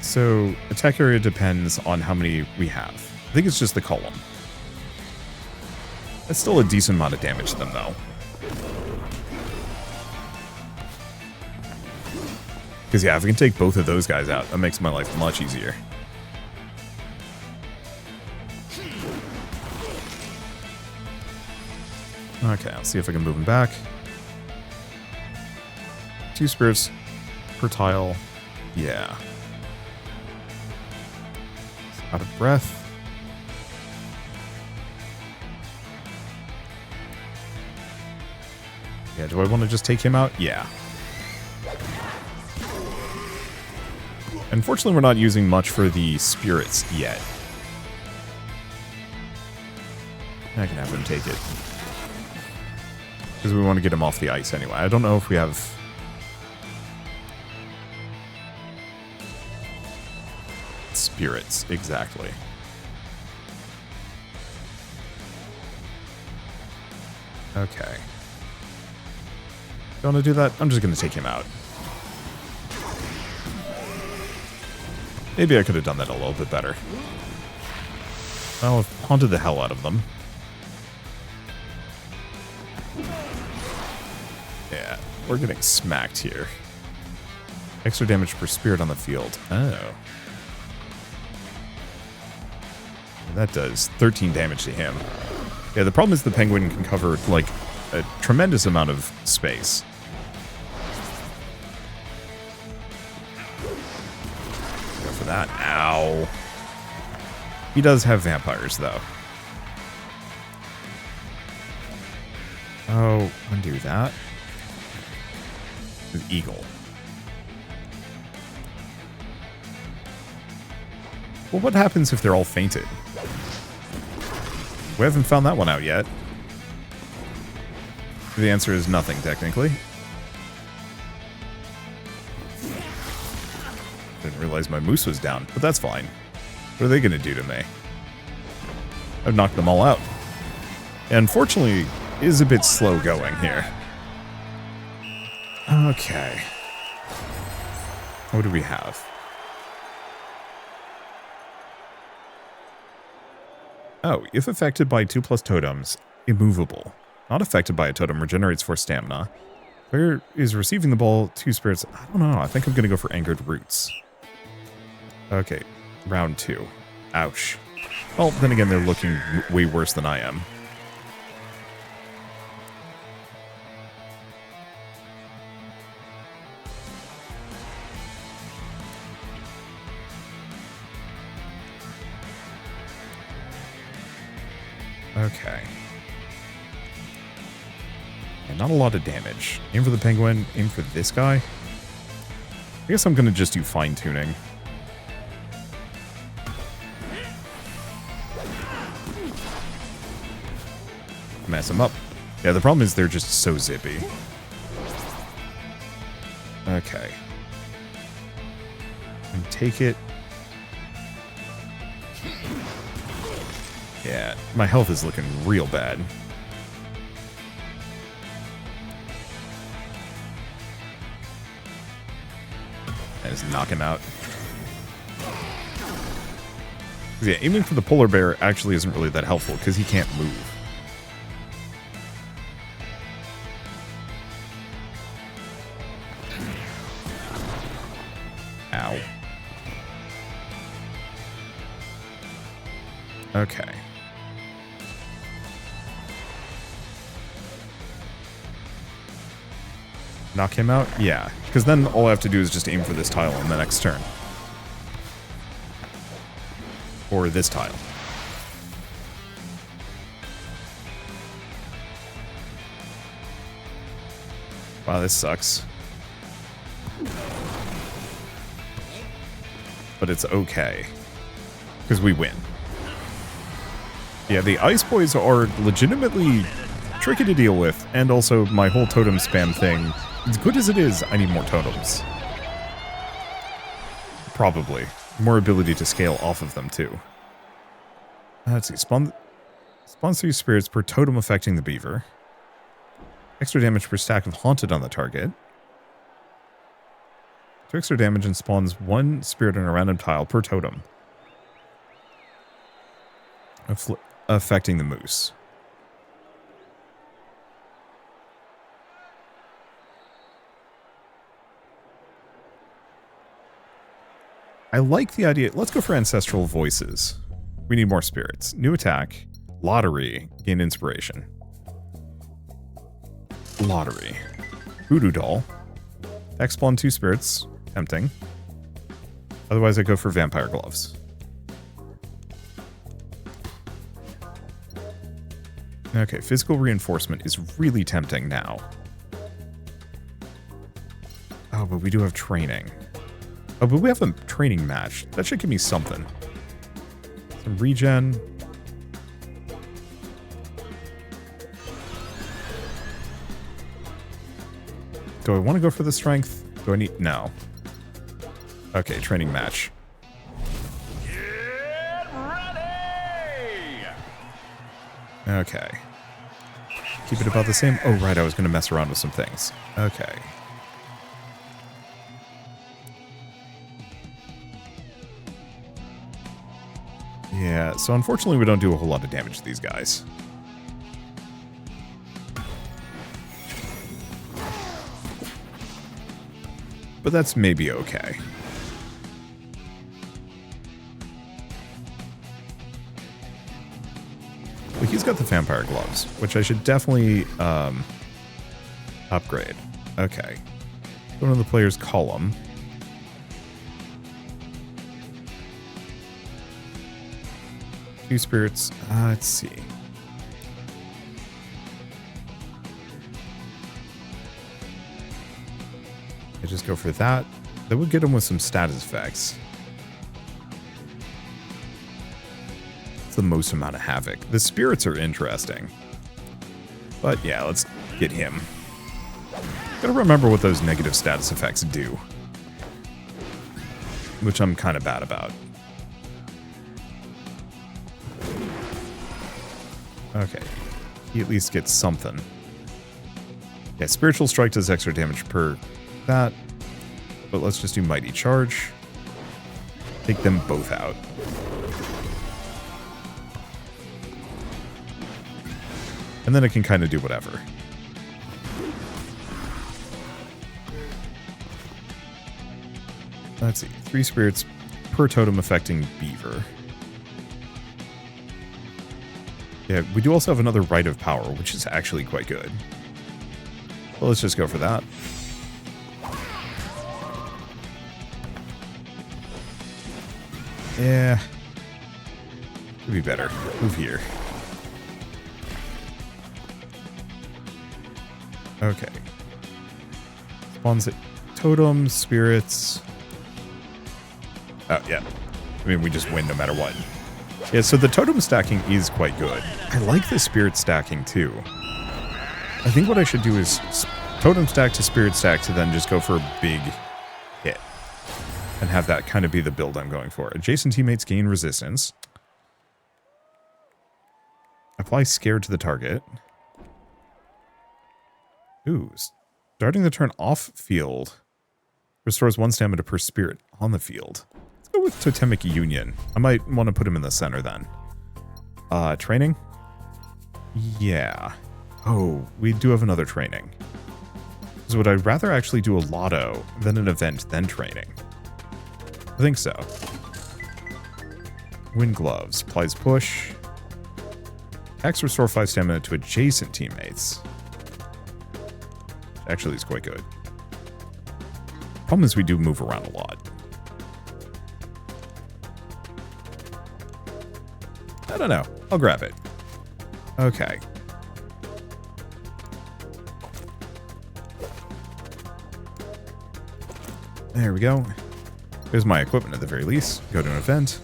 So, attack area depends on how many we have. I think it's just the column. That's still a decent amount of damage to them, though. Because, yeah, if we can take both of those guys out, that makes my life much easier. Okay, I'll see if I can move him back. 2 spirits per tile. Yeah. Out of breath. Yeah, do I want to just take him out? Yeah. Unfortunately, we're not using much for the spirits yet. I can have him take it. Because we want to get him off the ice anyway. I don't know if we have... spirits, exactly. Okay. Don't want to do that? I'm just going to take him out. Maybe I could have done that a little bit better. Well, I've haunted the hell out of them. Yeah, we're getting smacked here. Extra damage per spirit on the field. Oh. That does 13 damage to him. Yeah, the problem is the penguin can cover, like, a tremendous amount of space. Go for that. Ow. He does have vampires, though. Oh, undo that. With eagle. Well, what happens if they're all fainted? We haven't found that one out yet. The answer is nothing, technically. Didn't realize my moose was down, but that's fine. What are they going to do to me? I've knocked them all out. And unfortunately, it is a bit slow going here. Okay. What do we have? Oh, if affected by 2+ totems, immovable. Not affected by a totem, regenerates 4 stamina. Player is receiving the ball, 2 spirits. I don't know, I think I'm going to go for Angered Roots. Okay, round 2. Ouch. Well, then again, they're looking way worse than I am. Okay. And not a lot of damage. Aim for the penguin. Aim for this guy. I guess I'm going to just do fine-tuning. Mess him up. Yeah, the problem is they're just so zippy. Okay. And take it. Yeah, my health is looking real bad. And just knock him out. Yeah, aiming for the polar bear actually isn't really that helpful because he can't move. Ow. Okay. Knock him out? Yeah, because then all I have to do is just aim for this tile on the next turn. Or this tile. Wow, this sucks. But it's okay. Because we win. Yeah, the Ice Boys are legitimately tricky to deal with. And also, my whole totem spam thing, as good as it is, I need more totems. Probably. More ability to scale off of them, too. Let's see. Spawns 3 spirits per totem affecting the beaver. Extra damage per stack of haunted on the target. 2 extra damage and spawns 1 spirit on a random tile per totem. Affecting the moose. I like the idea. Let's go for Ancestral Voices. We need more spirits. New attack. Lottery. Gain inspiration. Lottery. Voodoo doll. Attack spawn 2 spirits. Tempting. Otherwise I go for vampire gloves. Okay, physical reinforcement is really tempting now. Oh, but we do have training. Oh, but we have a training match. That should give me something. Some regen. Do I want to go for the strength? Do I need... No. Okay, training match. Get ready! Okay. Keep it about the same. Oh, right, I was going to mess around with some things. Okay. Yeah, so unfortunately we don't do a whole lot of damage to these guys. But that's maybe okay. Well, he's got the vampire gloves, which I should definitely upgrade. Okay. Go to the player's column. Two spirits. Let's see. I just go for that. That would get him with some status effects. It's the most amount of havoc. The spirits are interesting. But yeah, let's get him. Gotta remember what those negative status effects do. Which I'm kind of bad about. Okay. He at least gets something. Yeah, Spiritual Strike does extra damage per that. But let's just do Mighty Charge. Take them both out. And then it can kind of do whatever. Let's see. 3 spirits per totem affecting Beaver. Yeah, we do also have another Rite of Power, which is actually quite good. Well, let's just go for that. Yeah. Could be better. Move here. Okay. Spawns it. Totems, spirits. Oh, yeah. I mean, we just win no matter what. Yeah, so the totem stacking is quite good. I like the spirit stacking, too. I think what I should do is totem stack to spirit stack to then just go for a big hit. And have that kind of be the build I'm going for. Adjacent teammates gain resistance. Apply scare to the target. Ooh, starting the turn off field restores 1 stamina per spirit on the field. Let's go with Totemic Union. I might want to put him in the center then. Training? Yeah. Oh, we do have another training. So would I rather actually do a lotto than an event then training? I think so. Wind gloves. Applies push. Attacks restore 5 stamina to adjacent teammates. Actually, it's quite good. Problem is we do move around a lot. I don't know. I'll grab it. Okay. There we go. Here's my equipment at the very least. Go to an event.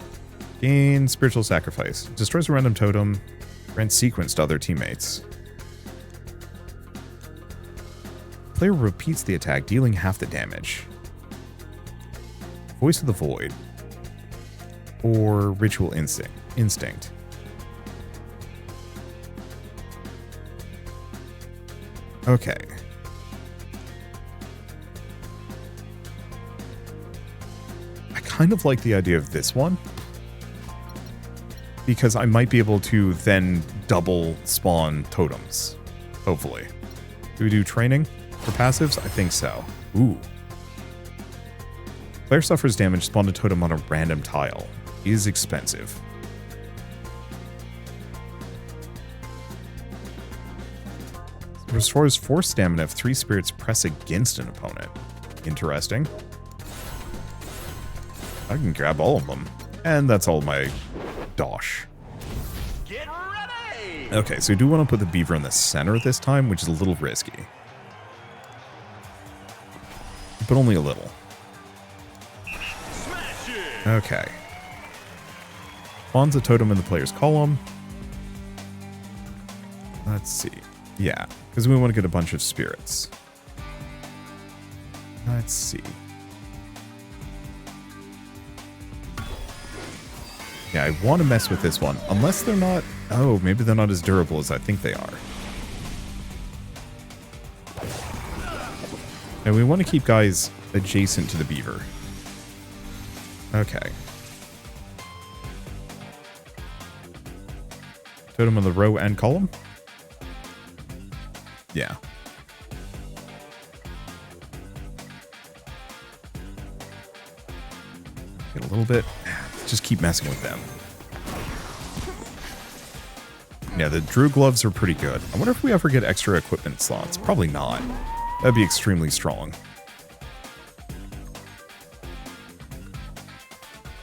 Gain spiritual sacrifice. Destroys a random totem. Grants sequence to other teammates. Player repeats the attack, dealing half the damage. Voice of the Void. Or Ritual Instinct. Okay. I kind of like the idea of this one. Because I might be able to then double spawn totems. Hopefully. Do we do training for passives? I think so. Ooh. Player suffers damage, spawn a totem on a random tile. Is expensive. Restores 4 stamina if 3 spirits press against an opponent. Interesting. I can grab all of them. And that's all my dosh. Get ready! Okay, so we do want to put the beaver in the center this time, which is a little risky. But only a little. Smash it! Okay. Spawns a totem in the player's column. Let's see. Yeah, because we want to get a bunch of spirits. Let's see. Yeah, I want to mess with this one. Unless they're not... Oh, maybe they're not as durable as I think they are. And we want to keep guys adjacent to the beaver. Okay. Totem on the row and column? Yeah. Get a little bit. Just keep messing with them. Yeah, the Drew gloves are pretty good. I wonder if we ever get extra equipment slots. Probably not. That'd be extremely strong.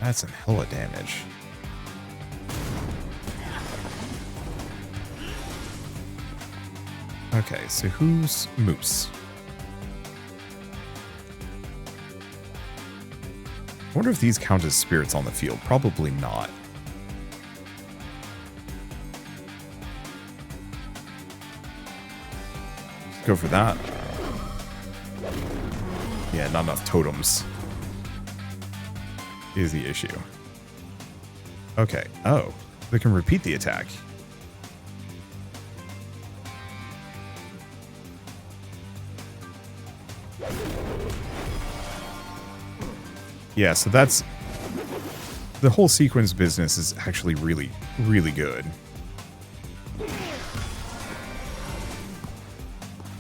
That's some hella damage. Okay, so who's Moose? I wonder if these count as spirits on the field. Probably not. Go for that. Yeah, not enough totems is the issue. Okay. Oh, they can repeat the attack. Yeah, so that's... The whole sequence business is actually really, really good.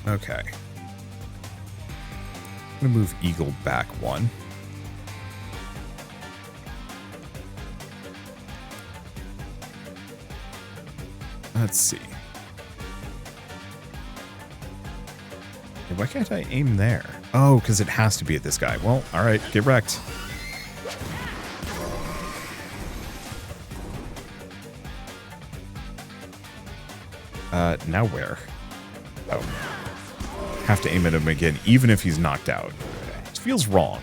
Okay. I'm going to move Eagle back 1. Let's see. Why can't I aim there? Oh, because it has to be at this guy. Well, alright, get wrecked. Now where? Oh. have to aim at him again, even if he's knocked out. It feels wrong.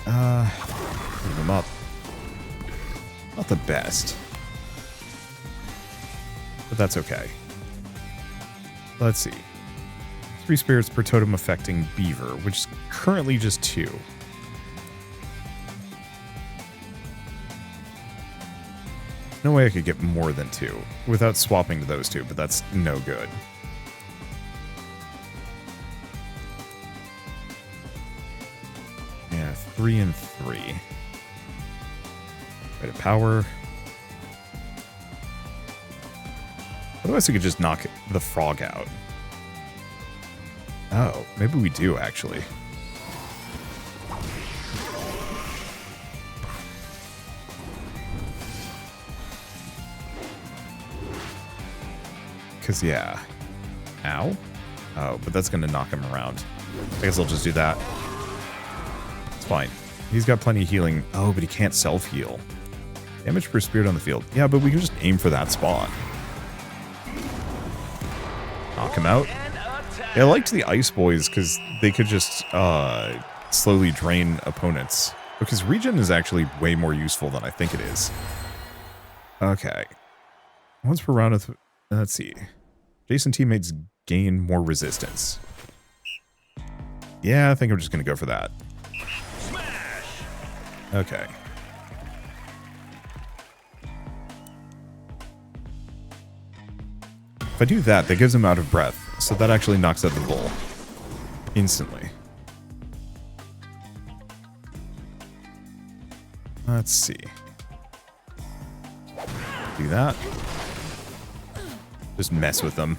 Move him up. Not the best. But that's okay. Let's see. 3 spirits per totem affecting Beaver, which is currently just 2. No way I could get more than 2 without swapping to those 2, but that's no good. Yeah, 3 and 3. Rate of power. Otherwise, we could just knock the frog out. Oh, maybe we do, actually. Because, yeah. Ow? Oh, but that's going to knock him around. I guess I'll just do that. It's fine. He's got plenty of healing. Oh, but he can't self-heal. Damage per spirit on the field. Yeah, but we can just aim for that spot. Knock him out. Yeah, I liked the Ice Boys because they could just slowly drain opponents. Because regen is actually way more useful than I think it is. Okay. Once per round of... Let's see. Adjacent teammates gain more resistance. Yeah, I think I'm just going to go for that. Okay. If I do that, that gives him out of breath. So that actually knocks out the bull. Instantly. Let's see. Do that. Just mess with them.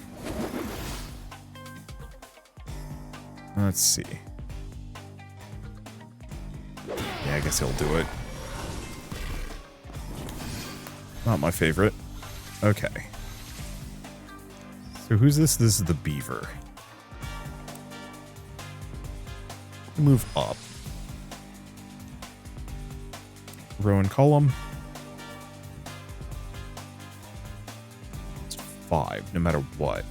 Let's see. Yeah, I guess he'll do it. Not my favorite. Okay. So who's this? This is the Beaver. Move up. Row and column. It's 5, no matter what.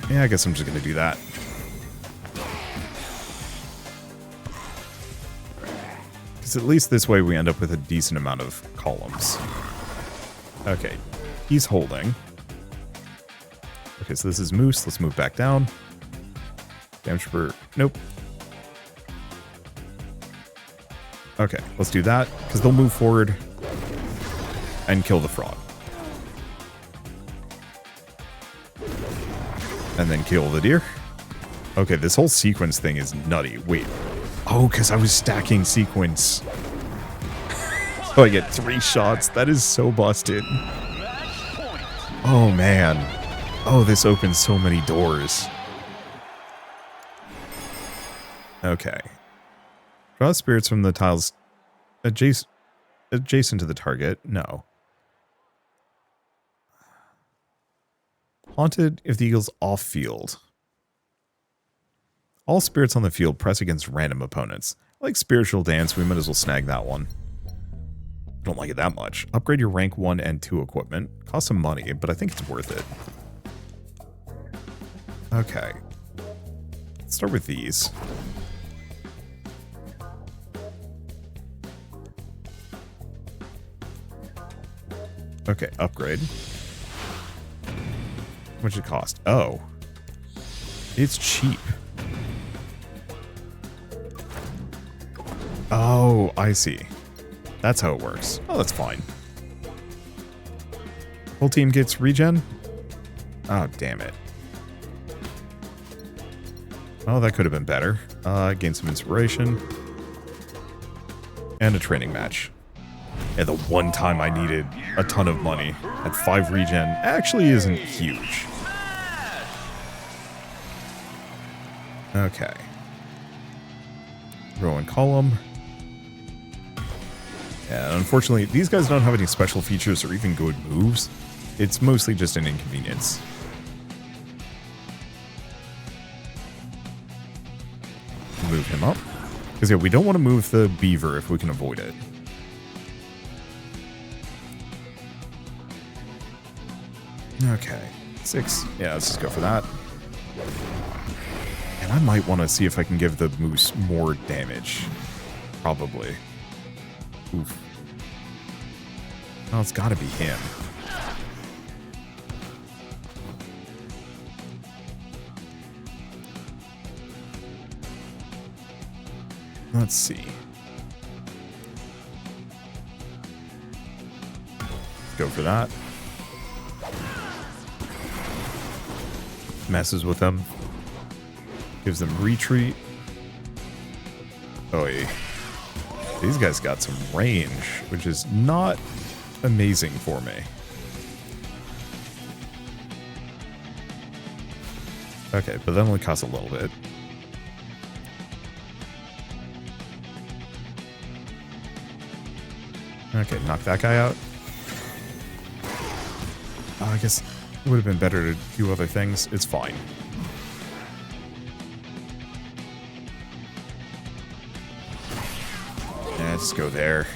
Yeah, I guess I'm just going to do that. Because at least this way we end up with a decent amount of columns. Okay, he's holding. Okay, so this is Moose. Let's move back down. Damage per... Nope. Okay, let's do that, because they'll move forward and kill the frog. And then kill the deer. Okay, this whole sequence thing is nutty. Wait. Oh, because I was stacking sequence. So I get 3 shots. That is so busted. Oh, man. Oh, this opens so many doors. Okay. Draw spirits from the tiles adjacent to the target. No. Haunted if the eagle's off field. All spirits on the field press against random opponents. Like Spiritual Dance, we might as well snag that one. Don't like it that much. Upgrade your rank 1 and 2 equipment. Cost some money, but I think it's worth it. Okay. Let's start with these. Okay, upgrade. How much it cost? Oh. It's cheap. Oh, I see. That's how it works. Oh, that's fine. Whole team gets regen? Oh, damn it. Oh, that could have been better. Gain some inspiration. And a training match. Yeah, the one time I needed a ton of money at 5 regen actually isn't huge. Okay. Row and column. And unfortunately, these guys don't have any special features or even good moves. It's mostly just an inconvenience. Move him up. Because, yeah, we don't want to move the beaver if we can avoid it. Okay. 6. Yeah, let's just go for that. And I might want to see if I can give the moose more damage. Probably. Oof. Oh, it's got to be him. Let's see. Go for that. Messes with them. Gives them retreat. Oh, yeah. These guys got some range, which is not amazing for me. Okay, but that only costs a little bit. Okay, knock that guy out. Oh, I guess it would have been better to do other things. It's fine. Yeah, just go there.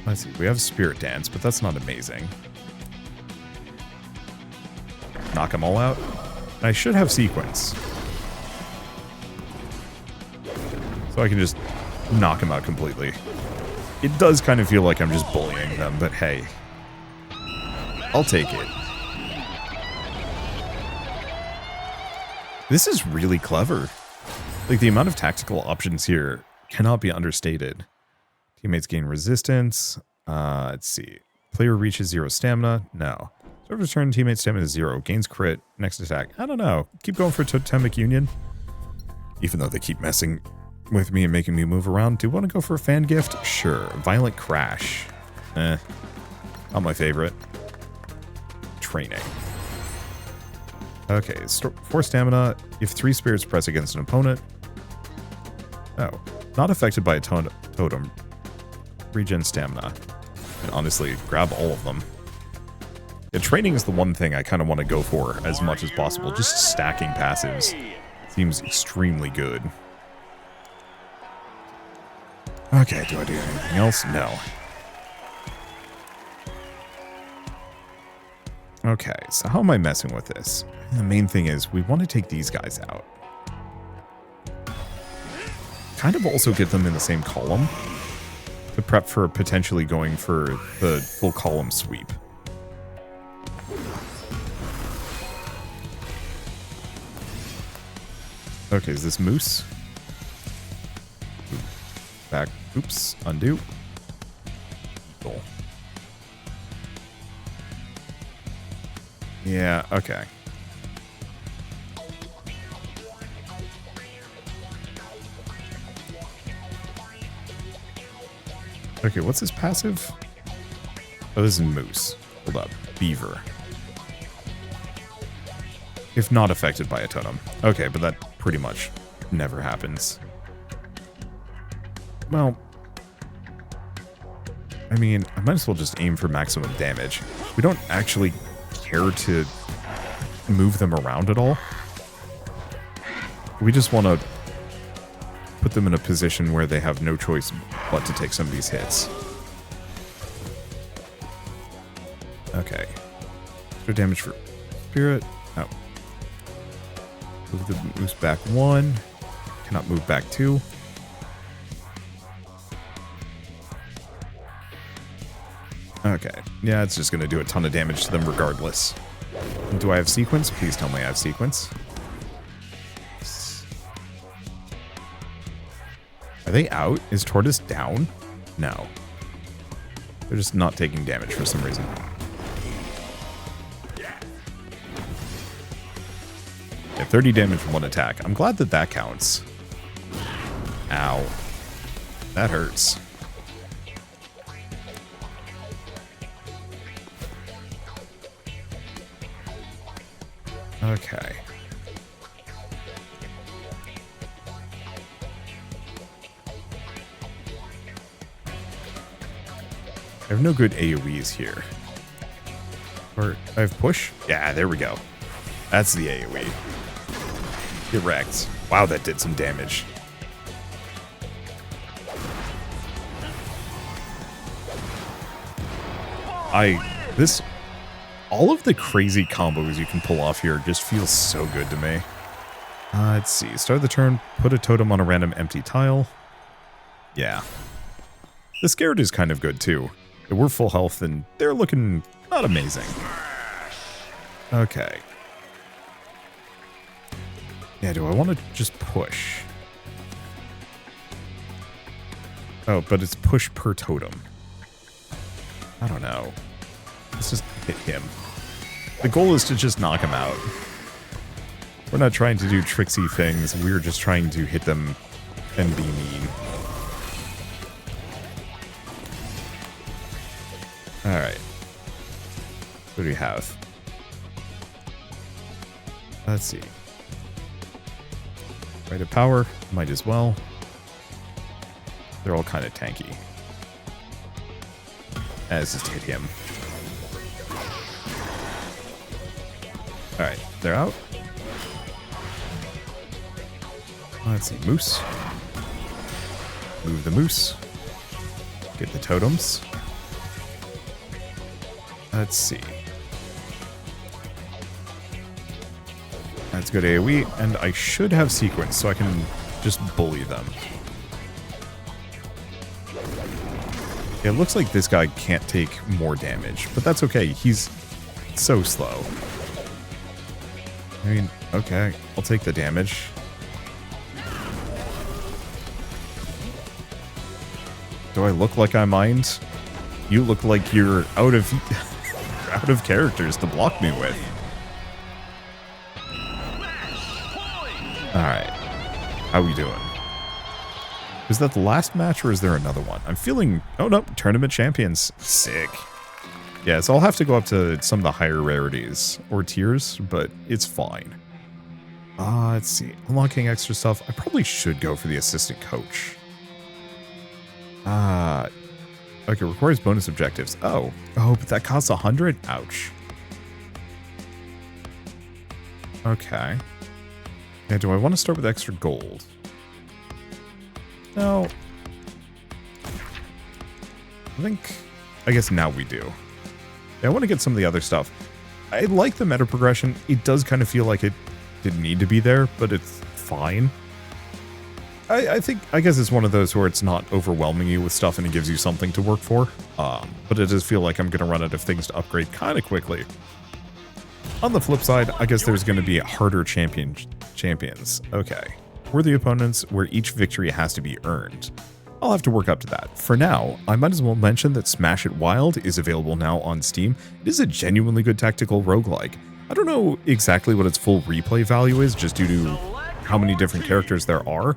Let's see, we have Spirit Dance, but that's not amazing. Knock them all out. And I should have Sequence. So I can just knock them out completely. It does kind of feel like I'm just bullying them, but hey. I'll take it. This is really clever. Like, the amount of tactical options here cannot be understated. Teammates gain resistance. Let's see. Player reaches 0 stamina. No. Serve return teammate stamina is 0. Gains crit. Next attack. I don't know. Keep going for Totemic Union. Even though they keep messing with me and making me move around. Do you want to go for a fan gift? Sure. Violent Crash. Not my favorite. Training. Okay. 4 stamina. If 3 spirits press against an opponent. Oh. Not affected by a totem. Regen stamina. And honestly, grab all of them. Yeah, training is the one thing I kind of want to go for as much as possible. Just stacking passives seems extremely good. Okay, do I do anything else? No. Okay, so how am I messing with this? The main thing is we want to take these guys out. Kind of also get them in the same column to prep for potentially going for the full column sweep. Okay, is this Moose? Back. Oops. Undo. Cool. Yeah, okay. Okay, what's his passive? Oh, this is Moose. Hold up. Beaver. If not affected by a totem. Okay, but that pretty much never happens. Well, I mean, I might as well just aim for maximum damage. We don't actually care to move them around at all. We just want to put them in a position where they have no choice but to take some of these hits. Okay. Extra damage for Spirit. Oh. Move the moose back 1. Cannot move back 2. Okay. Yeah, it's just going to do a ton of damage to them regardless. Do I have Sequence? Please tell me I have Sequence. Are they out? Is Tortoise down? No. They're just not taking damage for some reason. Yeah, 30 damage from 1 attack. I'm glad that that counts. Ow. That hurts. Okay. I have no good AoEs here. Or I have push? Yeah, there we go. That's the AoE. Get wrecked. Wow, that did some damage. All of the crazy combos you can pull off here just feels so good to me. Let's see. Start the turn, put a totem on a random empty tile. Yeah. The scared is kind of good too. We're full health and they're looking not amazing. Okay. Yeah, do I want to just push? Oh, but it's push per totem. I don't know. Let's just hit him. The goal is to just knock him out. We're not trying to do tricksy things. We're just trying to hit them and be mean. Alright. What do we have? Let's see. Rite of power. Might as well. They're all kind of tanky. Let's just hit him. Alright, they're out. Let's see, moose. Move the moose. Get the totems. Let's see. That's good AoE, and I should have sequence, so I can just bully them. It looks like this guy can't take more damage, but that's okay. He's so slow. I mean, okay, I'll take the damage. Do I look like I mind? You look like you're out of characters to block me with. Alright. How we doing? Is that the last match or is there another one? I'm feeling... Oh no, tournament champions. Sick. Yeah, so I'll have to go up to some of the higher rarities or tiers, but it's fine. Let's see. Unlocking extra stuff. I probably should go for the assistant coach. Okay, requires bonus objectives. Oh, but that costs 100? Ouch. Okay. Yeah, do I want to start with extra gold? No. I guess now we do. Yeah, I want to get some of the other stuff. I like the meta progression. It does kind of feel like it didn't need to be there, but it's fine. I guess it's one of those where it's not overwhelming you with stuff and it gives you something to work for. But it does feel like I'm going to run out of things to upgrade kind of quickly. On the flip side, I guess there's going to be harder champions. Okay. Worthy opponents where each victory has to be earned. I'll have to work up to that. For now, I might as well mention that Smash It Wild is available now on Steam. It is a genuinely good tactical roguelike. I don't know exactly what its full replay value is, just due to how many different characters there are.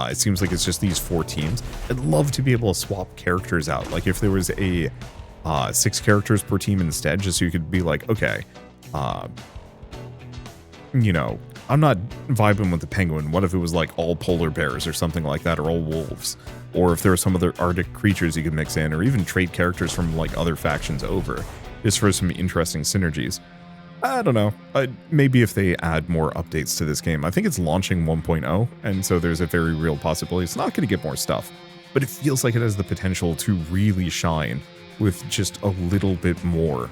It seems like it's just these 4 teams. I'd love to be able to swap characters out. Like if there was a 6 characters per team instead, just so you could be like, okay, you know, I'm not vibing with the penguin. What if it was like all polar bears or something like that, or all wolves? Or if there were some other Arctic creatures you could mix in, or even trade characters from like other factions over, just for some interesting synergies. I don't know. Maybe if they add more updates to this game. I think it's launching 1.0, and so there's a very real possibility it's not going to get more stuff. But it feels like it has the potential to really shine with just a little bit more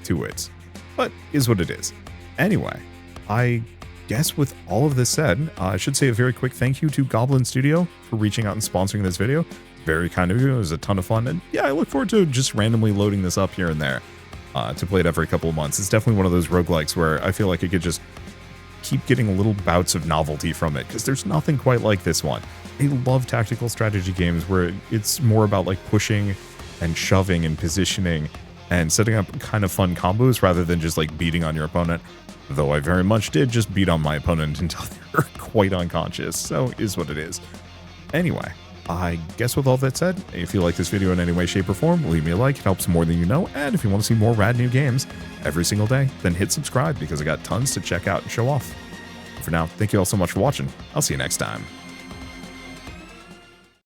to it. But is what it is. Anyway, I guess with all of this said, I should say a very quick thank you to Goblin Studio for reaching out and sponsoring this video. Very kind of you. It was a ton of fun, and yeah, I look forward to just randomly loading this up here and there. To play it every couple of months. It's definitely one of those roguelikes where I feel like it could just keep getting little bouts of novelty from it, because there's nothing quite like this one. I love tactical strategy games where it's more about like pushing and shoving and positioning and setting up kind of fun combos rather than just like beating on your opponent. Though I very much did just beat on my opponent until they were quite unconscious, so is what it is. Anyway, I guess with all that said, if you like this video in any way, shape, or form, leave me a like. It helps more than you know. And if you want to see more rad new games every single day, then hit subscribe, because I got tons to check out and show off. For now, thank you all so much for watching. I'll see you next time.